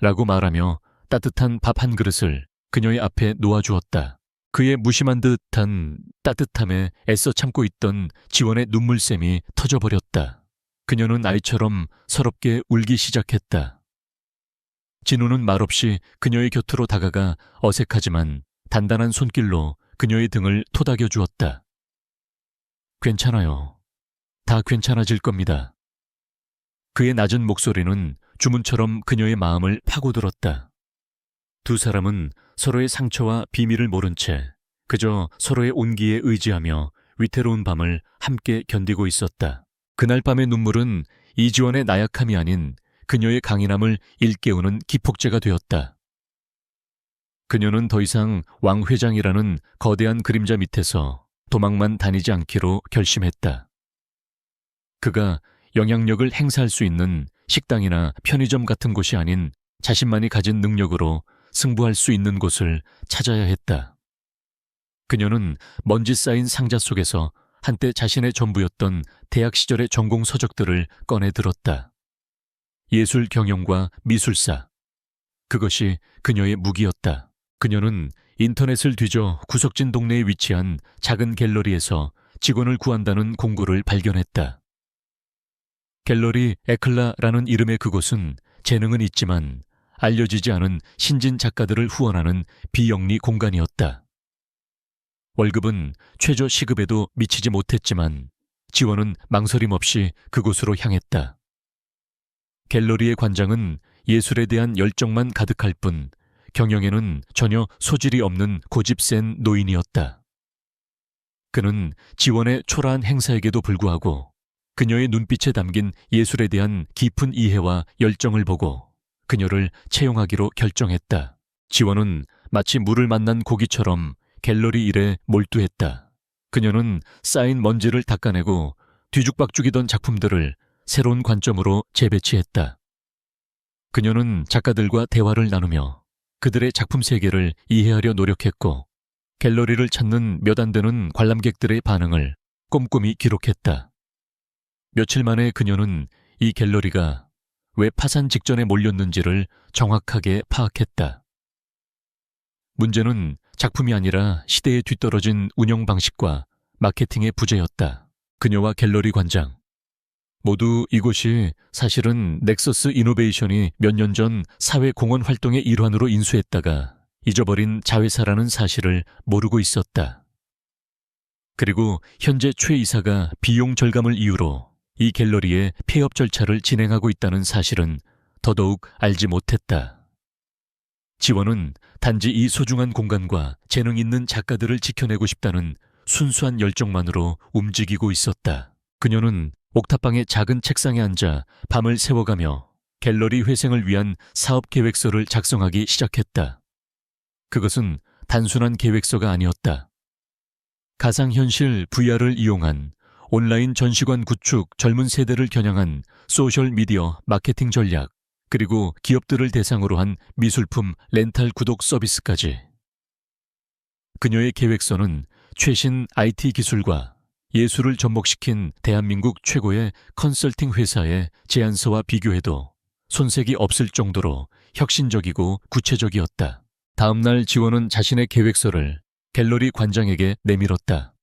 Speaker 1: 라고 말하며 따뜻한 밥 한 그릇을 그녀의 앞에 놓아주었다. 그의 무심한 듯한 따뜻함에 애써 참고 있던 지원의 눈물샘이 터져버렸다. 그녀는 아이처럼 서럽게 울기 시작했다. 진우는 말없이 그녀의 곁으로 다가가 어색하지만 단단한 손길로 그녀의 등을 토닥여 주었다. 괜찮아요. 다 괜찮아질 겁니다. 그의 낮은 목소리는 주문처럼 그녀의 마음을 파고들었다. 두 사람은 서로의 상처와 비밀을 모른 채 그저 서로의 온기에 의지하며 위태로운 밤을 함께 견디고 있었다. 그날 밤의 눈물은 이지원의 나약함이 아닌 그녀의 강인함을 일깨우는 기폭제가 되었다. 그녀는 더 이상 왕 회장이라는 거대한 그림자 밑에서 도망만 다니지 않기로 결심했다. 그가 영향력을 행사할 수 있는 식당이나 편의점 같은 곳이 아닌 자신만이 가진 능력으로 승부할 수 있는 곳을 찾아야 했다. 그녀는 먼지 쌓인 상자 속에서 한때 자신의 전부였던 대학 시절의 전공 서적들을 꺼내 들었다. 예술 경영과 미술사. 그것이 그녀의 무기였다. 그녀는 인터넷을 뒤져 구석진 동네에 위치한 작은 갤러리에서 직원을 구한다는 공고를 발견했다. 갤러리 에클라라는 이름의 그곳은 재능은 있지만 알려지지 않은 신진 작가들을 후원하는 비영리 공간이었다. 월급은 최저 시급에도 미치지 못했지만 지원은 망설임 없이 그곳으로 향했다. 갤러리의 관장은 예술에 대한 열정만 가득할 뿐 경영에는 전혀 소질이 없는 고집센 노인이었다. 그는 지원의 초라한 행사에게도 불구하고 그녀의 눈빛에 담긴 예술에 대한 깊은 이해와 열정을 보고 그녀를 채용하기로 결정했다. 지원은 마치 물을 만난 고기처럼 갤러리 일에 몰두했다. 그녀는 쌓인 먼지를 닦아내고 뒤죽박죽이던 작품들을 새로운 관점으로 재배치했다. 그녀는 작가들과 대화를 나누며 그들의 작품 세계를 이해하려 노력했고 갤러리를 찾는 몇 안 되는 관람객들의 반응을 꼼꼼히 기록했다. 며칠 만에 그녀는 이 갤러리가 왜 파산 직전에 몰렸는지를 정확하게 파악했다. 문제는 작품이 아니라 시대에 뒤떨어진 운영 방식과 마케팅의 부재였다. 그녀와 갤러리 관장 모두 이곳이 사실은 넥서스 이노베이션이 몇 년 전 사회공헌 활동의 일환으로 인수했다가 잊어버린 자회사라는 사실을 모르고 있었다. 그리고 현재 최 이사가 비용 절감을 이유로 이 갤러리의 폐업 절차를 진행하고 있다는 사실은 더더욱 알지 못했다. 지원은 단지 이 소중한 공간과 재능 있는 작가들을 지켜내고 싶다는 순수한 열정만으로 움직이고 있었다. 그녀는 옥탑방의 작은 책상에 앉아 밤을 새워가며 갤러리 회생을 위한 사업 계획서를 작성하기 시작했다. 그것은 단순한 계획서가 아니었다. 가상현실 VR을 이용한 온라인 전시관 구축, 젊은 세대를 겨냥한 소셜미디어 마케팅 전략, 그리고 기업들을 대상으로 한 미술품 렌탈 구독 서비스까지. 그녀의 계획서는 최신 IT 기술과 예술을 접목시킨 대한민국 최고의 컨설팅 회사의 제안서와 비교해도 손색이 없을 정도로 혁신적이고 구체적이었다. 다음 날 지원은 자신의 계획서를 갤러리 관장에게 내밀었다.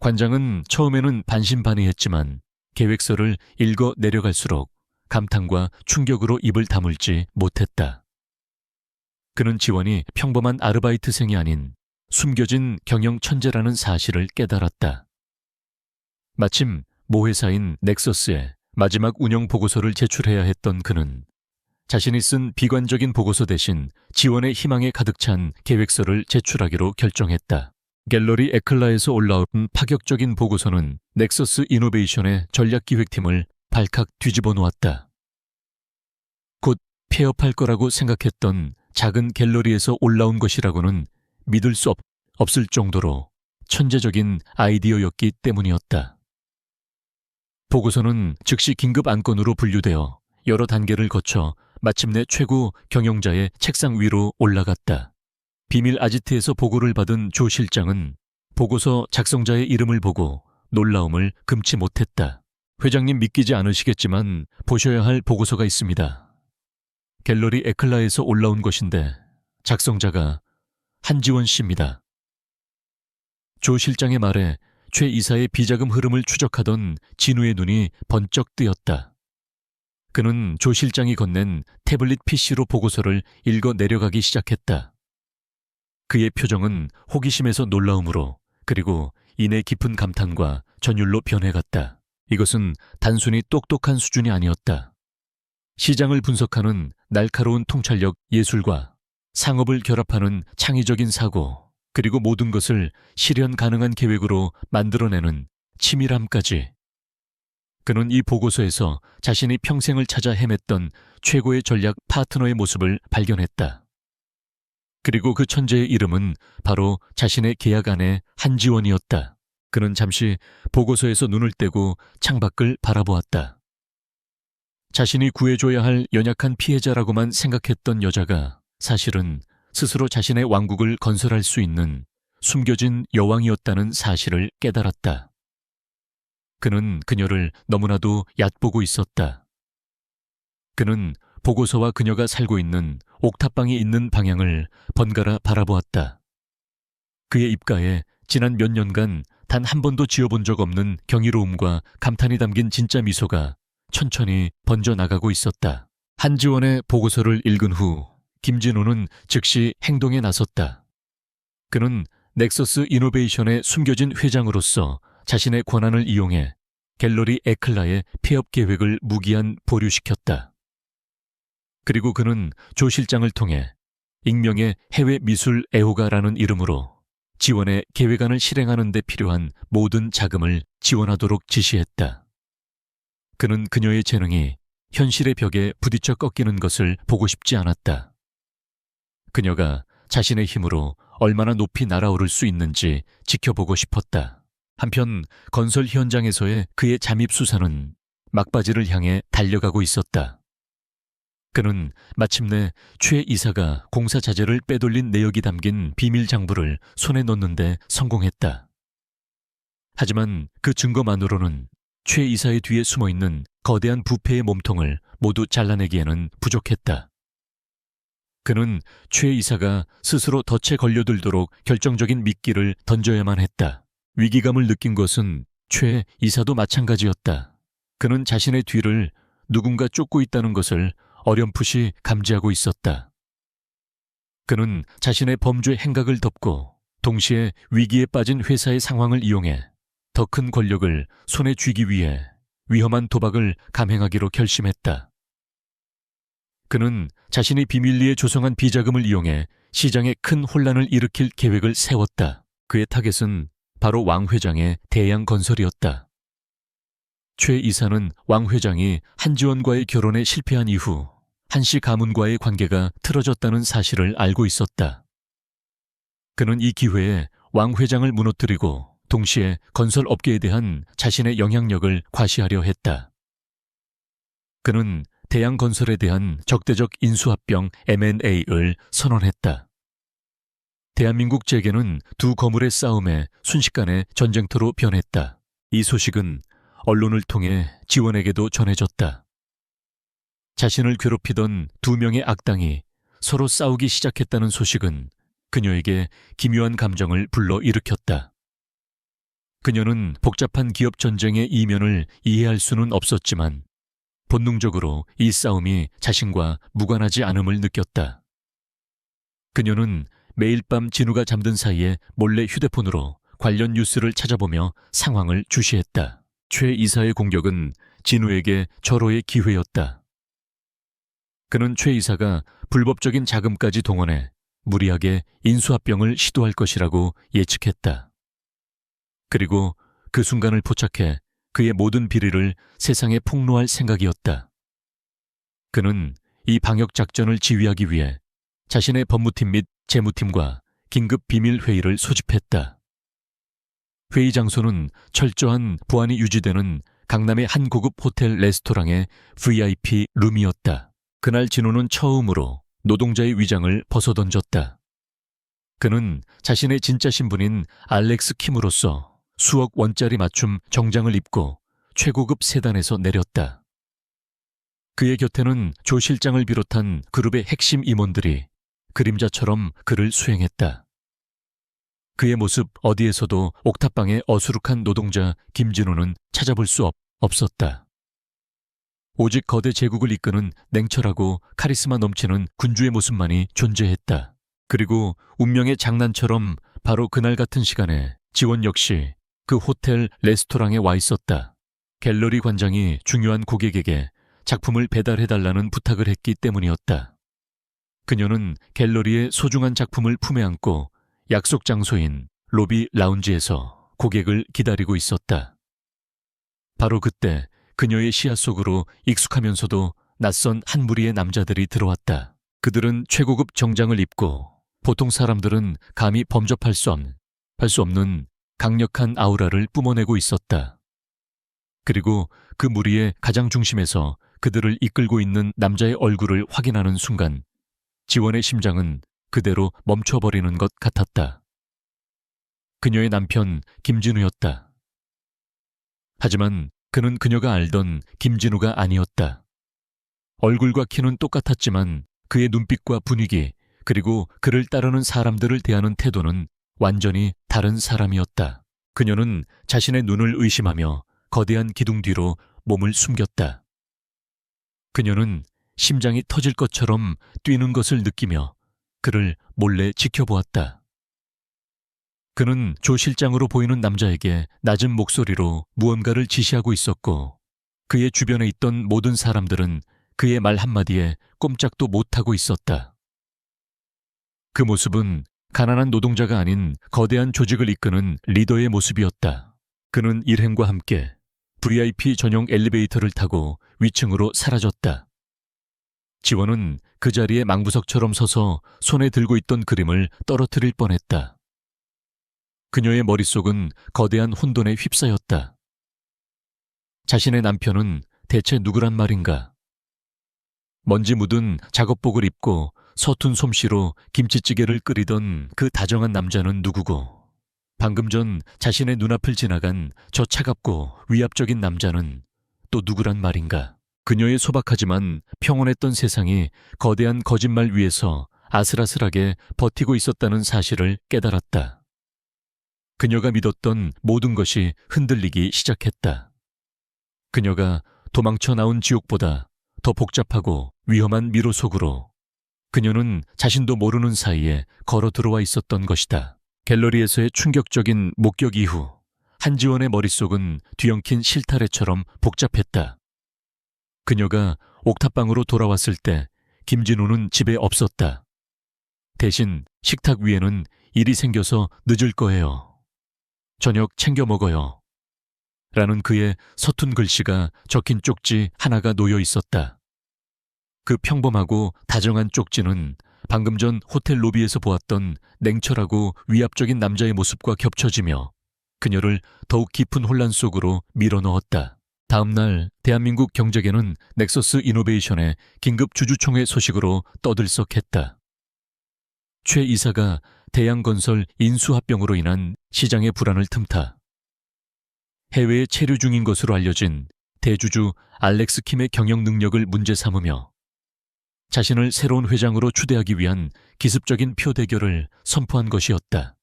Speaker 1: 관장은 처음에는 반신반의했지만 계획서를 읽어 내려갈수록 감탄과 충격으로 입을 다물지 못했다. 그는 지원이 평범한 아르바이트생이 아닌 숨겨진 경영 천재라는 사실을 깨달았다. 마침 모 회사인 넥서스에 마지막 운영 보고서를 제출해야 했던 그는 자신이 쓴 비관적인 보고서 대신 지원의 희망에 가득 찬 계획서를 제출하기로 결정했다. 갤러리 에클라에서 올라온 파격적인 보고서는 넥서스 이노베이션의 전략기획팀을 발칵 뒤집어 놓았다. 곧 폐업할 거라고 생각했던 작은 갤러리에서 올라온 것이라고는 믿을 수 없을 정도로 천재적인 아이디어였기 때문이었다. 보고서는 즉시 긴급 안건으로 분류되어 여러 단계를 거쳐 마침내 최고 경영자의 책상 위로 올라갔다. 비밀 아지트에서 보고를 받은 조 실장은 보고서 작성자의 이름을 보고 놀라움을 금치 못했다. 회장님 믿기지 않으시겠지만 보셔야 할 보고서가 있습니다. 갤러리 에클라에서 올라온 것인데 작성자가 한지원 씨입니다. 조 실장의 말에 최 이사의 비자금 흐름을 추적하던 진우의 눈이 번쩍 뜨였다. 그는 조 실장이 건넨 태블릿 PC로 보고서를 읽어 내려가기 시작했다. 그의 표정은 호기심에서 놀라움으로 그리고 이내 깊은 감탄과 전율로 변해갔다. 이것은 단순히 똑똑한 수준이 아니었다. 시장을 분석하는 날카로운 통찰력, 예술과 상업을 결합하는 창의적인 사고, 그리고 모든 것을 실현 가능한 계획으로 만들어내는 치밀함까지. 그는 이 보고서에서 자신이 평생을 찾아 헤맸던 최고의 전략 파트너의 모습을 발견했다. 그리고 그 천재의 이름은 바로 자신의 계약 아내 한지원이었다. 그는 잠시 보고서에서 눈을 떼고 창밖을 바라보았다. 자신이 구해줘야 할 연약한 피해자라고만 생각했던 여자가 사실은 스스로 자신의 왕국을 건설할 수 있는 숨겨진 여왕이었다는 사실을 깨달았다. 그는 그녀를 너무나도 얕보고 있었다. 그는 보고서와 그녀가 살고 있는 옥탑방이 있는 방향을 번갈아 바라보았다. 그의 입가에 지난 몇 년간 단 한 번도 지어본 적 없는 경이로움과 감탄이 담긴 진짜 미소가 천천히 번져나가고 있었다. 한지원의 보고서를 읽은 후 김진호는 즉시 행동에 나섰다. 그는 넥서스 이노베이션의 숨겨진 회장으로서 자신의 권한을 이용해 갤러리 에클라의 폐업 계획을 무기한 보류시켰다. 그리고 그는 조 실장을 통해 익명의 해외 미술 애호가라는 이름으로 지원의 계획안을 실행하는 데 필요한 모든 자금을 지원하도록 지시했다. 그는 그녀의 재능이 현실의 벽에 부딪혀 꺾이는 것을 보고 싶지 않았다. 그녀가 자신의 힘으로 얼마나 높이 날아오를 수 있는지 지켜보고 싶었다. 한편 건설 현장에서의 그의 잠입 수사는 막바지를 향해 달려가고 있었다. 그는 마침내 최 이사가 공사 자재를 빼돌린 내역이 담긴 비밀 장부를 손에 넣는데 성공했다. 하지만 그 증거만으로는 최 이사의 뒤에 숨어있는 거대한 부패의 몸통을 모두 잘라내기에는 부족했다. 그는 최 이사가 스스로 덫에 걸려들도록 결정적인 미끼를 던져야만 했다. 위기감을 느낀 것은 최 이사도 마찬가지였다. 그는 자신의 뒤를 누군가 쫓고 있다는 것을 어렴풋이 감지하고 있었다. 그는 자신의 범죄 행각을 덮고 동시에 위기에 빠진 회사의 상황을 이용해 더 큰 권력을 손에 쥐기 위해 위험한 도박을 감행하기로 결심했다. 그는 자신이 비밀리에 조성한 비자금을 이용해 시장에 큰 혼란을 일으킬 계획을 세웠다. 그의 타겟은 바로 왕 회장의 대양건설이었다. 최 이사는 왕 회장이 한지원과의 결혼에 실패한 이후 한씨 가문과의 관계가 틀어졌다는 사실을 알고 있었다. 그는 이 기회에 왕 회장을 무너뜨리고 동시에 건설 업계에 대한 자신의 영향력을 과시하려 했다. 그는 대양건설에 대한 적대적 인수합병 M&A를 선언했다. 대한민국 재계는 두 거물의 싸움에 순식간에 전쟁터로 변했다. 이 소식은 언론을 통해 지원에게도 전해졌다. 자신을 괴롭히던 두 명의 악당이 서로 싸우기 시작했다는 소식은 그녀에게 기묘한 감정을 불러일으켰다. 그녀는 복잡한 기업 전쟁의 이면을 이해할 수는 없었지만 본능적으로 이 싸움이 자신과 무관하지 않음을 느꼈다. 그녀는 매일 밤 진우가 잠든 사이에 몰래 휴대폰으로 관련 뉴스를 찾아보며 상황을 주시했다. 최 이사의 공격은 진우에게 절호의 기회였다. 그는 최 이사가 불법적인 자금까지 동원해 무리하게 인수합병을 시도할 것이라고 예측했다. 그리고 그 순간을 포착해 그의 모든 비리를 세상에 폭로할 생각이었다. 그는 이 방역작전을 지휘하기 위해 자신의 법무팀 및 재무팀과 긴급 비밀회의를 소집했다. 회의 장소는 철저한 보안이 유지되는 강남의 한 고급 호텔 레스토랑의 VIP 룸이었다. 그날 진호는 처음으로 노동자의 위장을 벗어던졌다. 그는 자신의 진짜 신분인 알렉스 킴으로서 수억 원짜리 맞춤 정장을 입고 최고급 세단에서 내렸다. 그의 곁에는 조 실장을 비롯한 그룹의 핵심 임원들이 그림자처럼 그를 수행했다. 그의 모습 어디에서도 옥탑방의 어수룩한 노동자 김진호는 찾아볼 수 없었다. 오직 거대 제국을 이끄는 냉철하고 카리스마 넘치는 군주의 모습만이 존재했다. 그리고 운명의 장난처럼 바로 그날 같은 시간에 지원 역시 그 호텔 레스토랑에 와 있었다. 갤러리 관장이 중요한 고객에게 작품을 배달해달라는 부탁을 했기 때문이었다. 그녀는 갤러리의 소중한 작품을 품에 안고 약속 장소인 로비 라운지에서 고객을 기다리고 있었다. 바로 그때 그녀의 시야 속으로 익숙하면서도 낯선 한 무리의 남자들이 들어왔다. 그들은 최고급 정장을 입고 보통 사람들은 감히 범접할 수 없는 강력한 아우라를 뿜어내고 있었다. 그리고 그 무리의 가장 중심에서 그들을 이끌고 있는 남자의 얼굴을 확인하는 순간 지원의 심장은 그대로 멈춰버리는 것 같았다. 그녀의 남편 김진우였다. 하지만 그는 그녀가 알던 김진우가 아니었다. 얼굴과 키는 똑같았지만 그의 눈빛과 분위기 그리고 그를 따르는 사람들을 대하는 태도는 완전히 다른 사람이었다. 그녀는 자신의 눈을 의심하며 거대한 기둥 뒤로 몸을 숨겼다. 그녀는 심장이 터질 것처럼 뛰는 것을 느끼며 그를 몰래 지켜보았다. 그는 조 실장으로 보이는 남자에게 낮은 목소리로 무언가를 지시하고 있었고 그의 주변에 있던 모든 사람들은 그의 말 한마디에 꼼짝도 못하고 있었다. 그 모습은 가난한 노동자가 아닌 거대한 조직을 이끄는 리더의 모습이었다. 그는 일행과 함께 VIP 전용 엘리베이터를 타고 위층으로 사라졌다. 지원은 그 자리에 망부석처럼 서서 손에 들고 있던 그림을 떨어뜨릴 뻔했다. 그녀의 머릿속은 거대한 혼돈에 휩싸였다. 자신의 남편은 대체 누구란 말인가? 먼지 묻은 작업복을 입고 서툰 솜씨로 김치찌개를 끓이던 그 다정한 남자는 누구고, 방금 전 자신의 눈앞을 지나간 저 차갑고 위압적인 남자는 또 누구란 말인가? 그녀의 소박하지만 평온했던 세상이 거대한 거짓말 위에서 아슬아슬하게 버티고 있었다는 사실을 깨달았다. 그녀가 믿었던 모든 것이 흔들리기 시작했다. 그녀가 도망쳐 나온 지옥보다 더 복잡하고 위험한 미로 속으로 그녀는 자신도 모르는 사이에 걸어 들어와 있었던 것이다. 갤러리에서의 충격적인 목격 이후 한지원의 머릿속은 뒤엉킨 실타래처럼 복잡했다. 그녀가 옥탑방으로 돌아왔을 때 김진우는 집에 없었다. 대신 식탁 위에는 일이 생겨서 늦을 거예요. 저녁 챙겨 먹어요. 라는 그의 서툰 글씨가 적힌 쪽지 하나가 놓여 있었다. 그 평범하고 다정한 쪽지는 방금 전 호텔 로비에서 보았던 냉철하고 위압적인 남자의 모습과 겹쳐지며 그녀를 더욱 깊은 혼란 속으로 밀어넣었다. 다음 날 대한민국 경제계는 넥서스 이노베이션의 긴급 주주총회 소식으로 떠들썩했다. 최 이사가 대양건설 인수합병으로 인한 시장의 불안을 틈타 해외에 체류 중인 것으로 알려진 대주주 알렉스 킴의 경영 능력을 문제 삼으며 자신을 새로운 회장으로 추대하기 위한 기습적인 표 대결을 선포한 것이었다.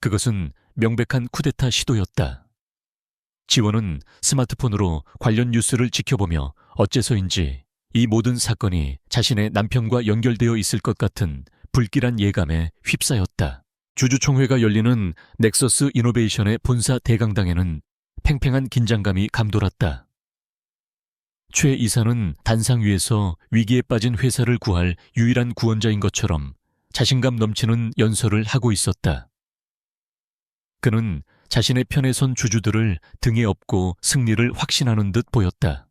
Speaker 1: 그것은 명백한 쿠데타 시도였다. 지원은 스마트폰으로 관련 뉴스를 지켜보며 어째서인지 이 모든 사건이 자신의 남편과 연결되어 있을 것 같은 불길한 예감에 휩싸였다. 주주총회가 열리는 넥서스 이노베이션의 본사 대강당에는 팽팽한 긴장감이 감돌았다. 최 이사는 단상 위에서 위기에 빠진 회사를 구할 유일한 구원자인 것처럼 자신감 넘치는 연설을 하고 있었다. 그는 자신의 편에 선 주주들을 등에 업고 승리를 확신하는 듯 보였다.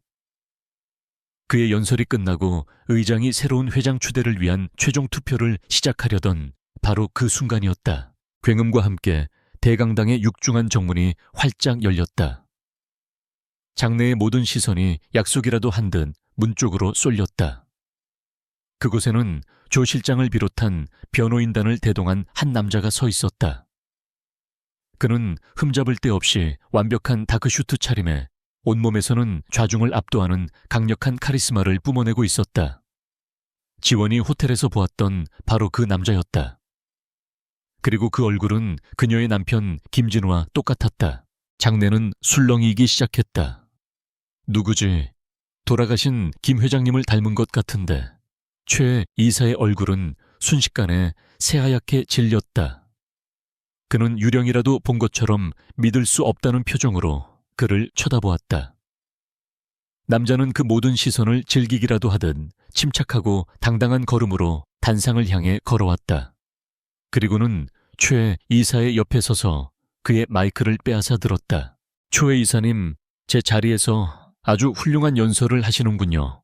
Speaker 1: 그의 연설이 끝나고 의장이 새로운 회장 추대를 위한 최종 투표를 시작하려던 바로 그 순간이었다. 굉음과 함께 대강당의 육중한 정문이 활짝 열렸다. 장내의 모든 시선이 약속이라도 한 듯 문 쪽으로 쏠렸다. 그곳에는 조 실장을 비롯한 변호인단을 대동한 한 남자가 서 있었다. 그는 흠잡을 데 없이 완벽한 다크슈트 차림에 온몸에서는 좌중을 압도하는 강력한 카리스마를 뿜어내고 있었다. 지원이 호텔에서 보았던 바로 그 남자였다. 그리고 그 얼굴은 그녀의 남편 김진우와 똑같았다. 장내는 술렁이기 시작했다. 누구지? 돌아가신 김 회장님을 닮은 것 같은데. 최 이사의 얼굴은 순식간에 새하얗게 질렸다. 그는 유령이라도 본 것처럼 믿을 수 없다는 표정으로 그를 쳐다보았다. 남자는 그 모든 시선을 즐기기라도 하듯 침착하고 당당한 걸음으로 단상을 향해 걸어왔다. 그리고는 최 이사의 옆에 서서 그의 마이크를 빼앗아 들었다. 최 이사님, 제 자리에서 아주 훌륭한 연설을 하시는군요.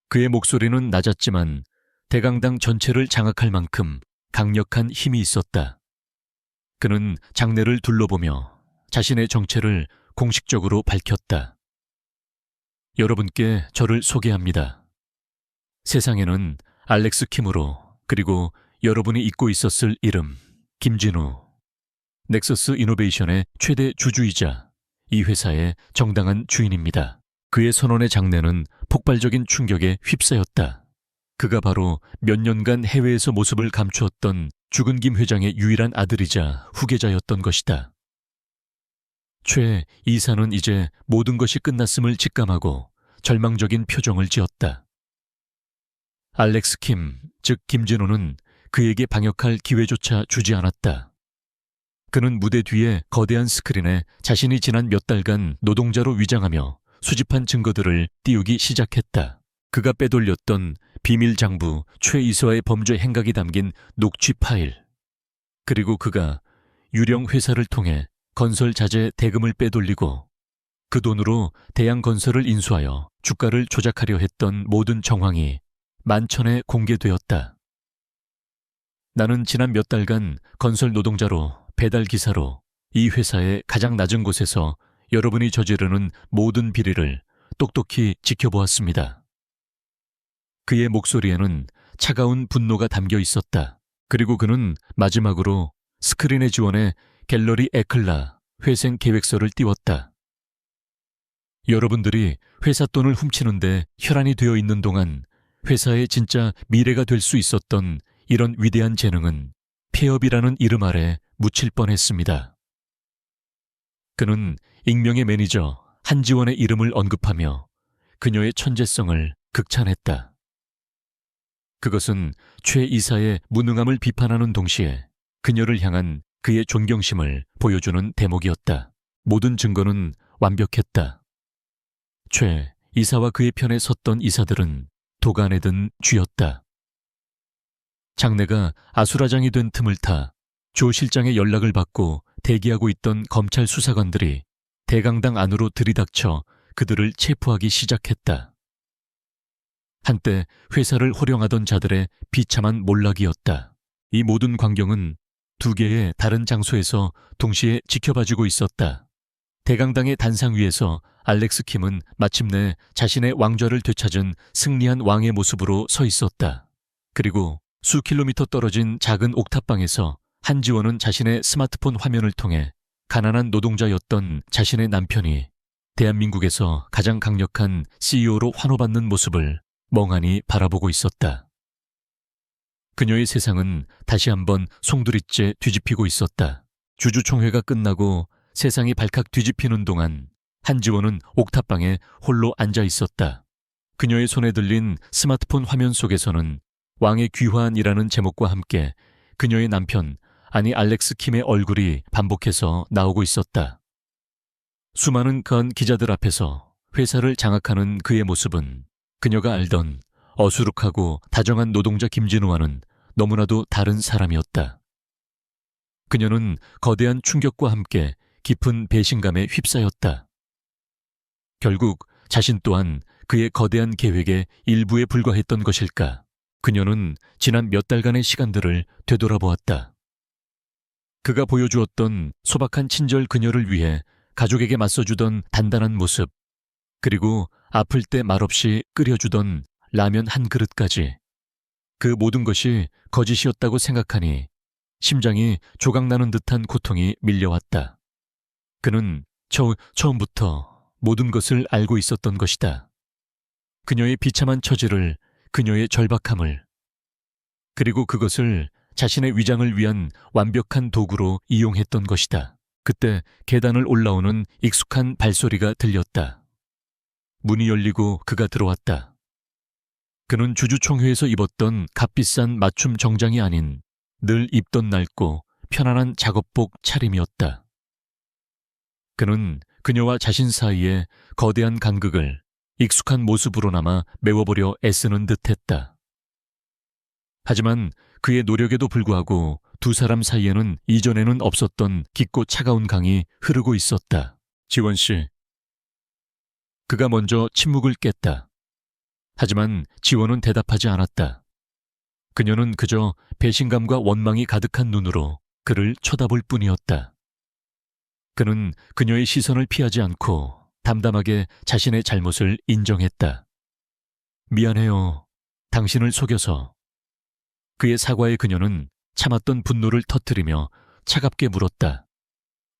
Speaker 1: 그의 목소리는 낮았지만 대강당 전체를 장악할 만큼 강력한 힘이 있었다. 그는 장내를 둘러보며 자신의 정체를 공식적으로 밝혔다. 여러분께 저를 소개합니다. 세상에는 알렉스 킴으로, 그리고 여러분이 잊고 있었을 이름, 김진우. 넥서스 이노베이션의 최대 주주이자 이 회사의 정당한 주인입니다. 그의 선언의 장내는 폭발적인 충격에 휩싸였다. 그가 바로 몇 년간 해외에서 모습을 감추었던 죽은 김 회장의 유일한 아들이자 후계자였던 것이다. 최 이사는 이제 모든 것이 끝났음을 직감하고 절망적인 표정을 지었다. 알렉스 킴, 즉 김진호는 그에게 방역할 기회조차 주지 않았다. 그는 무대 뒤에 거대한 스크린에 자신이 지난 몇 달간 노동자로 위장하며 수집한 증거들을 띄우기 시작했다. 그가 빼돌렸던 비밀 장부 최 이사의 범죄 행각이 담긴 녹취 파일. 그리고 그가 유령 회사를 통해 건설 자재 대금을 빼돌리고 그 돈으로 대양건설을 인수하여 주가를 조작하려 했던 모든 정황이 만천에 공개되었다. 나는 지난 몇 달간 건설 노동자로, 배달 기사로 이 회사의 가장 낮은 곳에서 여러분이 저지르는 모든 비리를 똑똑히 지켜보았습니다. 그의 목소리에는 차가운 분노가 담겨 있었다. 그리고 그는 마지막으로 스크린의 지원에 갤러리 에클라 회생 계획서를 띄웠다. 여러분들이 회사 돈을 훔치는데 혈안이 되어 있는 동안 회사의 진짜 미래가 될 수 있었던 이런 위대한 재능은 폐업이라는 이름 아래 묻힐 뻔했습니다. 그는 익명의 매니저 한지원의 이름을 언급하며 그녀의 천재성을 극찬했다. 그것은 최 이사의 무능함을 비판하는 동시에 그녀를 향한 그의 존경심을 보여주는 대목이었다. 모든 증거는 완벽했다. 최 이사와 그의 편에 섰던 이사들은 도간에 든 쥐였다. 장내가 아수라장이 된 틈을 타 조 실장의 연락을 받고 대기하고 있던 검찰 수사관들이 대강당 안으로 들이닥쳐 그들을 체포하기 시작했다. 한때 회사를 호령하던 자들의 비참한 몰락이었다. 이 모든 광경은 두 개의 다른 장소에서 동시에 지켜봐주고 있었다. 대강당의 단상 위에서 알렉스 킴은 마침내 자신의 왕좌를 되찾은 승리한 왕의 모습으로 서 있었다. 그리고 수 킬로미터 떨어진 작은 옥탑방에서 한지원은 자신의 스마트폰 화면을 통해 가난한 노동자였던 자신의 남편이 대한민국에서 가장 강력한 CEO로 환호받는 모습을 멍하니 바라보고 있었다. 그녀의 세상은 다시 한번 송두리째 뒤집히고 있었다. 주주총회가 끝나고 세상이 발칵 뒤집히는 동안 한지원은 옥탑방에 홀로 앉아 있었다. 그녀의 손에 들린 스마트폰 화면 속에서는 왕의 귀환이라는 제목과 함께 그녀의 남편, 아니 알렉스 킴의 얼굴이 반복해서 나오고 있었다. 수많은 건 기자들 앞에서 회사를 장악하는 그의 모습은 그녀가 알던 어수룩하고 다정한 노동자 김진우와는 너무나도 다른 사람이었다. 그녀는 거대한 충격과 함께 깊은 배신감에 휩싸였다. 결국 자신 또한 그의 거대한 계획의 일부에 불과했던 것일까? 그녀는 지난 몇 달간의 시간들을 되돌아보았다. 그가 보여주었던 소박한 친절 그녀를 위해 가족에게 맞서주던 단단한 모습, 그리고 아플 때 말없이 끓여주던 라면 한 그릇까지. 그 모든 것이 거짓이었다고 생각하니 심장이 조각나는 듯한 고통이 밀려왔다. 그는 처음부터 모든 것을 알고 있었던 것이다. 그녀의 비참한 처지를, 그녀의 절박함을, 그리고 그것을 자신의 위장을 위한 완벽한 도구로 이용했던 것이다. 그때 계단을 올라오는 익숙한 발소리가 들렸다. 문이 열리고 그가 들어왔다. 그는 주주총회에서 입었던 값비싼 맞춤 정장이 아닌 늘 입던 낡고 편안한 작업복 차림이었다. 그는 그녀와 자신 사이의 거대한 간극을 익숙한 모습으로나마 메워보려 애쓰는 듯했다. 하지만 그의 노력에도 불구하고 두 사람 사이에는 이전에는 없었던 깊고 차가운 강이 흐르고 있었다. 지원 씨. 그가 먼저 침묵을 깼다. 하지만 지원은 대답하지 않았다. 그녀는 그저 배신감과 원망이 가득한 눈으로 그를 쳐다볼 뿐이었다. 그는 그녀의 시선을 피하지 않고 담담하게 자신의 잘못을 인정했다. 미안해요. 당신을 속여서. 그의 사과에 그녀는 참았던 분노를 터뜨리며 차갑게 물었다.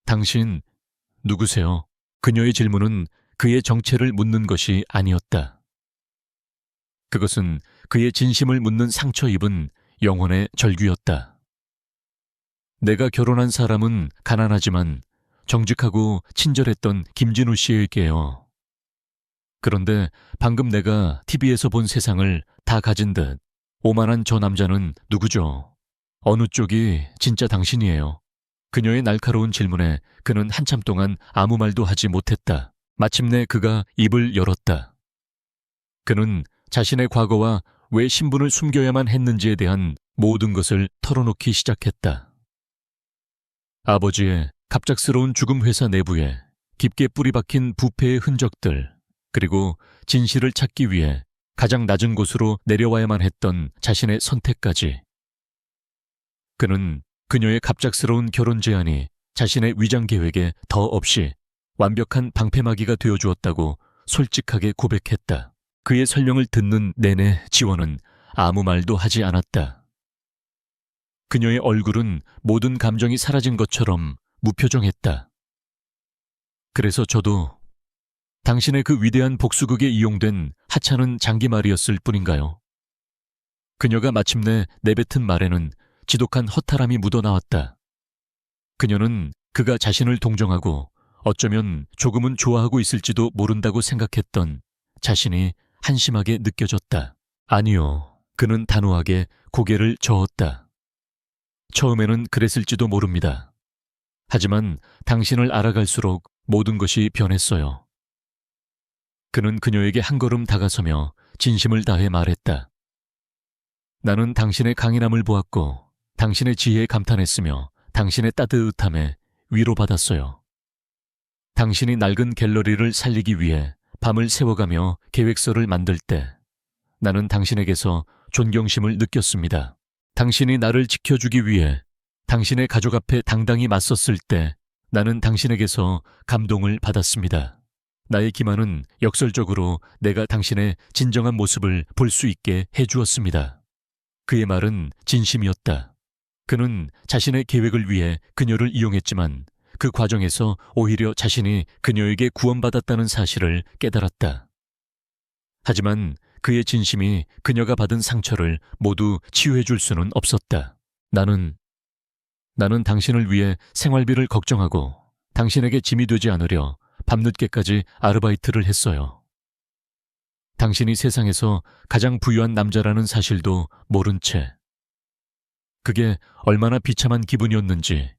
Speaker 1: 당신 누구세요? 그녀의 질문은 그의 정체를 묻는 것이 아니었다. 그것은 그의 진심을 묻는 상처 입은 영혼의 절규였다. 내가 결혼한 사람은 가난하지만 정직하고 친절했던 김진우 씨에게요. 그런데 방금 내가 TV에서 본 세상을 다 가진 듯 오만한 저 남자는 누구죠? 어느 쪽이 진짜 당신이에요? 그녀의 날카로운 질문에 그는 한참 동안 아무 말도 하지 못했다. 마침내 그가 입을 열었다. 그는 자신의 과거와 왜 신분을 숨겨야만 했는지에 대한 모든 것을 털어놓기 시작했다. 아버지의 갑작스러운 죽음 회사 내부에 깊게 뿌리박힌 부패의 흔적들, 그리고 진실을 찾기 위해 가장 낮은 곳으로 내려와야만 했던 자신의 선택까지. 그는 그녀의 갑작스러운 결혼 제안이 자신의 위장 계획에 더 없이 완벽한 방패막이가 되어주었다고 솔직하게 고백했다. 그의 설명을 듣는 내내 지원은 아무 말도 하지 않았다. 그녀의 얼굴은 모든 감정이 사라진 것처럼 무표정했다. 그래서 저도 당신의 그 위대한 복수극에 이용된 하찮은 장기말이었을 뿐인가요? 그녀가 마침내 내뱉은 말에는 지독한 허탈함이 묻어나왔다. 그녀는 그가 자신을 동정하고 어쩌면 조금은 좋아하고 있을지도 모른다고 생각했던 자신이 한심하게 느껴졌다. 아니요. 그는 단호하게 고개를 저었다. 처음에는 그랬을지도 모릅니다. 하지만 당신을 알아갈수록 모든 것이 변했어요. 그는 그녀에게 한 걸음 다가서며 진심을 다해 말했다. 나는 당신의 강인함을 보았고 당신의 지혜에 감탄했으며 당신의 따뜻함에 위로받았어요. 당신이 낡은 갤러리를 살리기 위해 밤을 새워가며 계획서를 만들 때 나는 당신에게서 존경심을 느꼈습니다. 당신이 나를 지켜주기 위해 당신의 가족 앞에 당당히 맞섰을 때 나는 당신에게서 감동을 받았습니다. 나의 기만은 역설적으로 내가 당신의 진정한 모습을 볼 수 있게 해주었습니다. 그의 말은 진심이었다. 그는 자신의 계획을 위해 그녀를 이용했지만 그 과정에서 오히려 자신이 그녀에게 구원받았다는 사실을 깨달았다. 하지만 그의 진심이 그녀가 받은 상처를 모두 치유해 줄 수는 없었다. 나는 당신을 위해 생활비를 걱정하고 당신에게 짐이 되지 않으려 밤늦게까지 아르바이트를 했어요. 당신이 세상에서 가장 부유한 남자라는 사실도 모른 채. 그게 얼마나 비참한 기분이었는지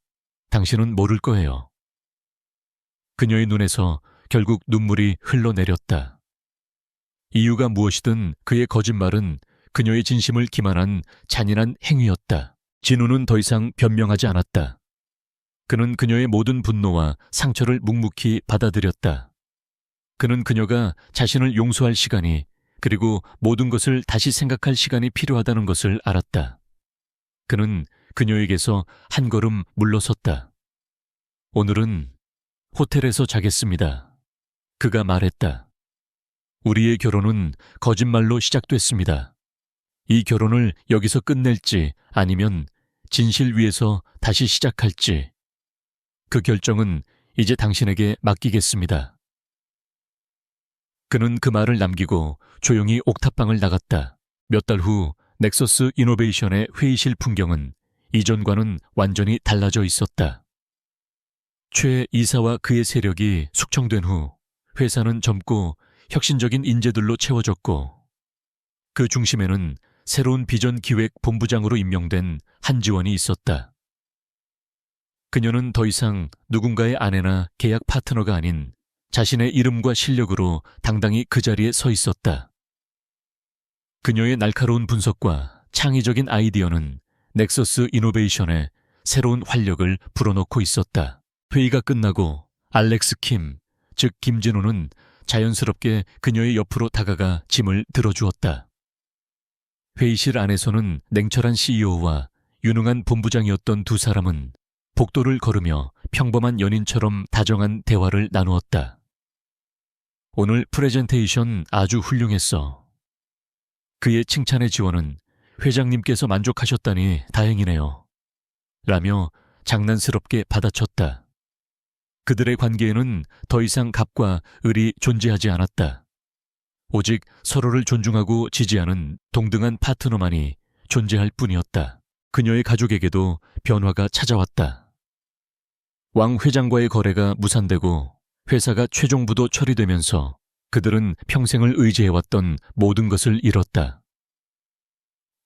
Speaker 1: 당신은 모를 거예요. 그녀의 눈에서 결국 눈물이 흘러내렸다. 이유가 무엇이든 그의 거짓말은 그녀의 진심을 기만한 잔인한 행위였다. 진우는 더 이상 변명하지 않았다. 그는 그녀의 모든 분노와 상처를 묵묵히 받아들였다. 그는 그녀가 자신을 용서할 시간이, 그리고 모든 것을 다시 생각할 시간이 필요하다는 것을 알았다. 그는 그녀에게서 한 걸음 물러섰다. 오늘은 호텔에서 자겠습니다. 그가 말했다. 우리의 결혼은 거짓말로 시작됐습니다. 이 결혼을 여기서 끝낼지 아니면 진실 위에서 다시 시작할지, 그 결정은 이제 당신에게 맡기겠습니다. 그는 그 말을 남기고 조용히 옥탑방을 나갔다. 몇 달 후 넥서스 이노베이션의 회의실 풍경은 이전과는 완전히 달라져 있었다. 최 이사와 그의 세력이 숙청된 후 회사는 젊고 혁신적인 인재들로 채워졌고, 그 중심에는 새로운 비전 기획 본부장으로 임명된 한지원이 있었다. 그녀는 더 이상 누군가의 아내나 계약 파트너가 아닌 자신의 이름과 실력으로 당당히 그 자리에 서 있었다. 그녀의 날카로운 분석과 창의적인 아이디어는 넥서스 이노베이션에 새로운 활력을 불어넣고 있었다. 회의가 끝나고 알렉스 킴, 즉 김진우는 자연스럽게 그녀의 옆으로 다가가 짐을 들어주었다. 회의실 안에서는 냉철한 CEO와 유능한 본부장이었던 두 사람은 복도를 걸으며 평범한 연인처럼 다정한 대화를 나누었다. 오늘 프레젠테이션 아주 훌륭했어. 그의 칭찬의 지원은 회장님께서 만족하셨다니 다행이네요. 라며 장난스럽게 받아쳤다. 그들의 관계에는 더 이상 갑과 을이 존재하지 않았다. 오직 서로를 존중하고 지지하는 동등한 파트너만이 존재할 뿐이었다. 그녀의 가족에게도 변화가 찾아왔다. 왕 회장과의 거래가 무산되고 회사가 최종 부도 처리되면서 그들은 평생을 의지해왔던 모든 것을 잃었다.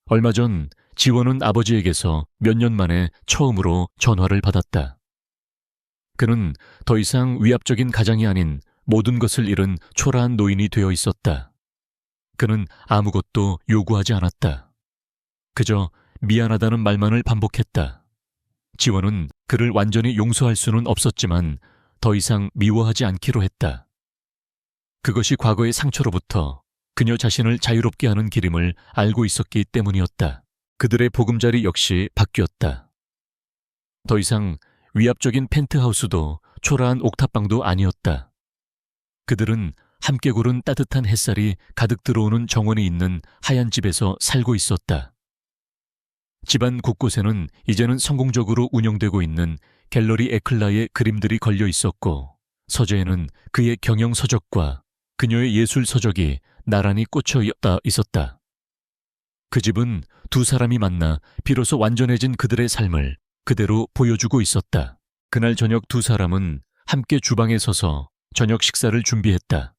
Speaker 1: 얼마 전 지원은 아버지에게서 몇 년 만에 처음으로 전화를 받았다. 그는 더 이상 위압적인 가장이 아닌 모든 것을 잃은 초라한 노인이 되어 있었다. 그는 아무것도 요구하지 않았다. 그저 미안하다는 말만을 반복했다. 지원은 그를 완전히 용서할 수는 없었지만 더 이상 미워하지 않기로 했다. 그것이 과거의 상처로부터 그녀 자신을 자유롭게 하는 길임을 알고 있었기 때문이었다. 그들의 보금자리 역시 바뀌었다. 더 이상 위압적인 펜트하우스도 초라한 옥탑방도 아니었다. 그들은 함께 고른 따뜻한 햇살이 가득 들어오는 정원이 있는 하얀 집에서 살고 있었다. 집안 곳곳에는 이제는 성공적으로 운영되고 있는 갤러리 에클라의 그림들이 걸려 있었고, 서재에는 그의 경영 서적과 그녀의 예술 서적이 나란히 꽂혀 있었다. 그 집은 두 사람이 만나 비로소 완전해진 그들의 삶을 그대로 보여주고 있었다. 그날 저녁 두 사람은 함께 주방에 서서 저녁 식사를 준비했다.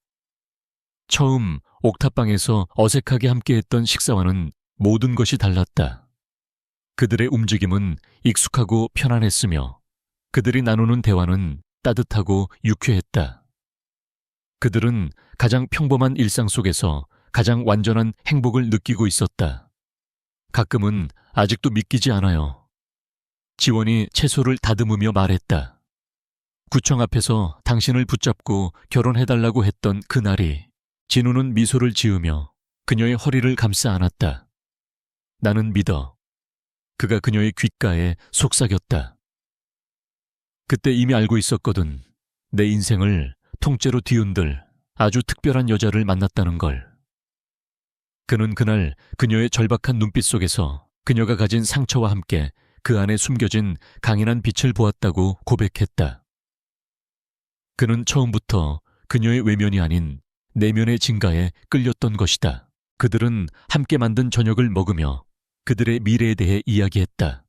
Speaker 1: 처음 옥탑방에서 어색하게 함께했던 식사와는 모든 것이 달랐다. 그들의 움직임은 익숙하고 편안했으며 그들이 나누는 대화는 따뜻하고 유쾌했다. 그들은 가장 평범한 일상 속에서 가장 완전한 행복을 느끼고 있었다. 가끔은 아직도 믿기지 않아요. 지원이 채소를 다듬으며 말했다. 구청 앞에서 당신을 붙잡고 결혼해달라고 했던 그날이. 진우는 미소를 지으며 그녀의 허리를 감싸 안았다. 나는 믿어. 그가 그녀의 귓가에 속삭였다. 그때 이미 알고 있었거든. 내 인생을 통째로 뒤흔들 아주 특별한 여자를 만났다는 걸. 그는 그날 그녀의 절박한 눈빛 속에서 그녀가 가진 상처와 함께 그 안에 숨겨진 강인한 빛을 보았다고 고백했다. 그는 처음부터 그녀의 외면이 아닌 내면의 진가에 끌렸던 것이다. 그들은 함께 만든 저녁을 먹으며 그들의 미래에 대해 이야기했다.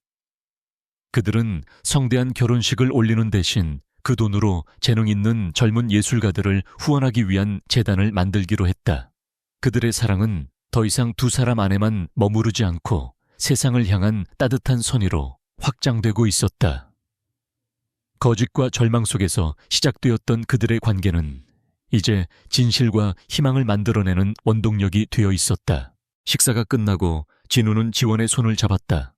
Speaker 1: 그들은 성대한 결혼식을 올리는 대신 그 돈으로 재능 있는 젊은 예술가들을 후원하기 위한 재단을 만들기로 했다. 그들의 사랑은 더 이상 두 사람 안에만 머무르지 않고 세상을 향한 따뜻한 선의로 확장되고 있었다. 거짓과 절망 속에서 시작되었던 그들의 관계는 이제 진실과 희망을 만들어내는 원동력이 되어 있었다. 식사가 끝나고 진우는 지원의 손을 잡았다.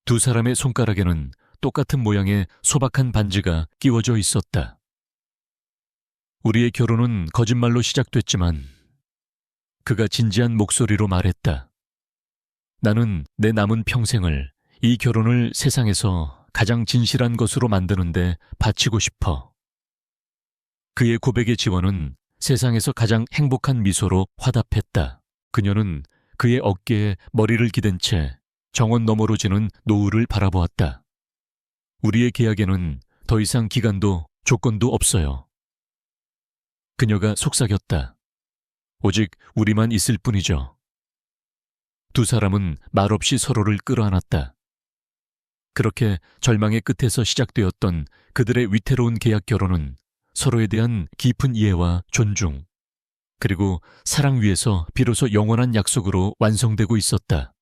Speaker 1: 두 사람의 손가락에는 똑같은 모양의 소박한 반지가 끼워져 있었다. 우리의 결혼은 거짓말로 시작됐지만 그가 진지한 목소리로 말했다. 나는 내 남은 평생을 이 결혼을 세상에서 가장 진실한 것으로 만드는데 바치고 싶어. 그의 고백의 지원은 세상에서 가장 행복한 미소로 화답했다. 그녀는 그의 어깨에 머리를 기댄 채 정원 너머로 지는 노을을 바라보았다. 우리의 계약에는 더 이상 기간도 조건도 없어요. 그녀가 속삭였다. 오직 우리만 있을 뿐이죠. 두 사람은 말없이 서로를 끌어안았다. 그렇게 절망의 끝에서 시작되었던 그들의 위태로운 계약 결혼은 서로에 대한 깊은 이해와 존중, 그리고 사랑 위에서 비로소 영원한 약속으로 완성되고 있었다.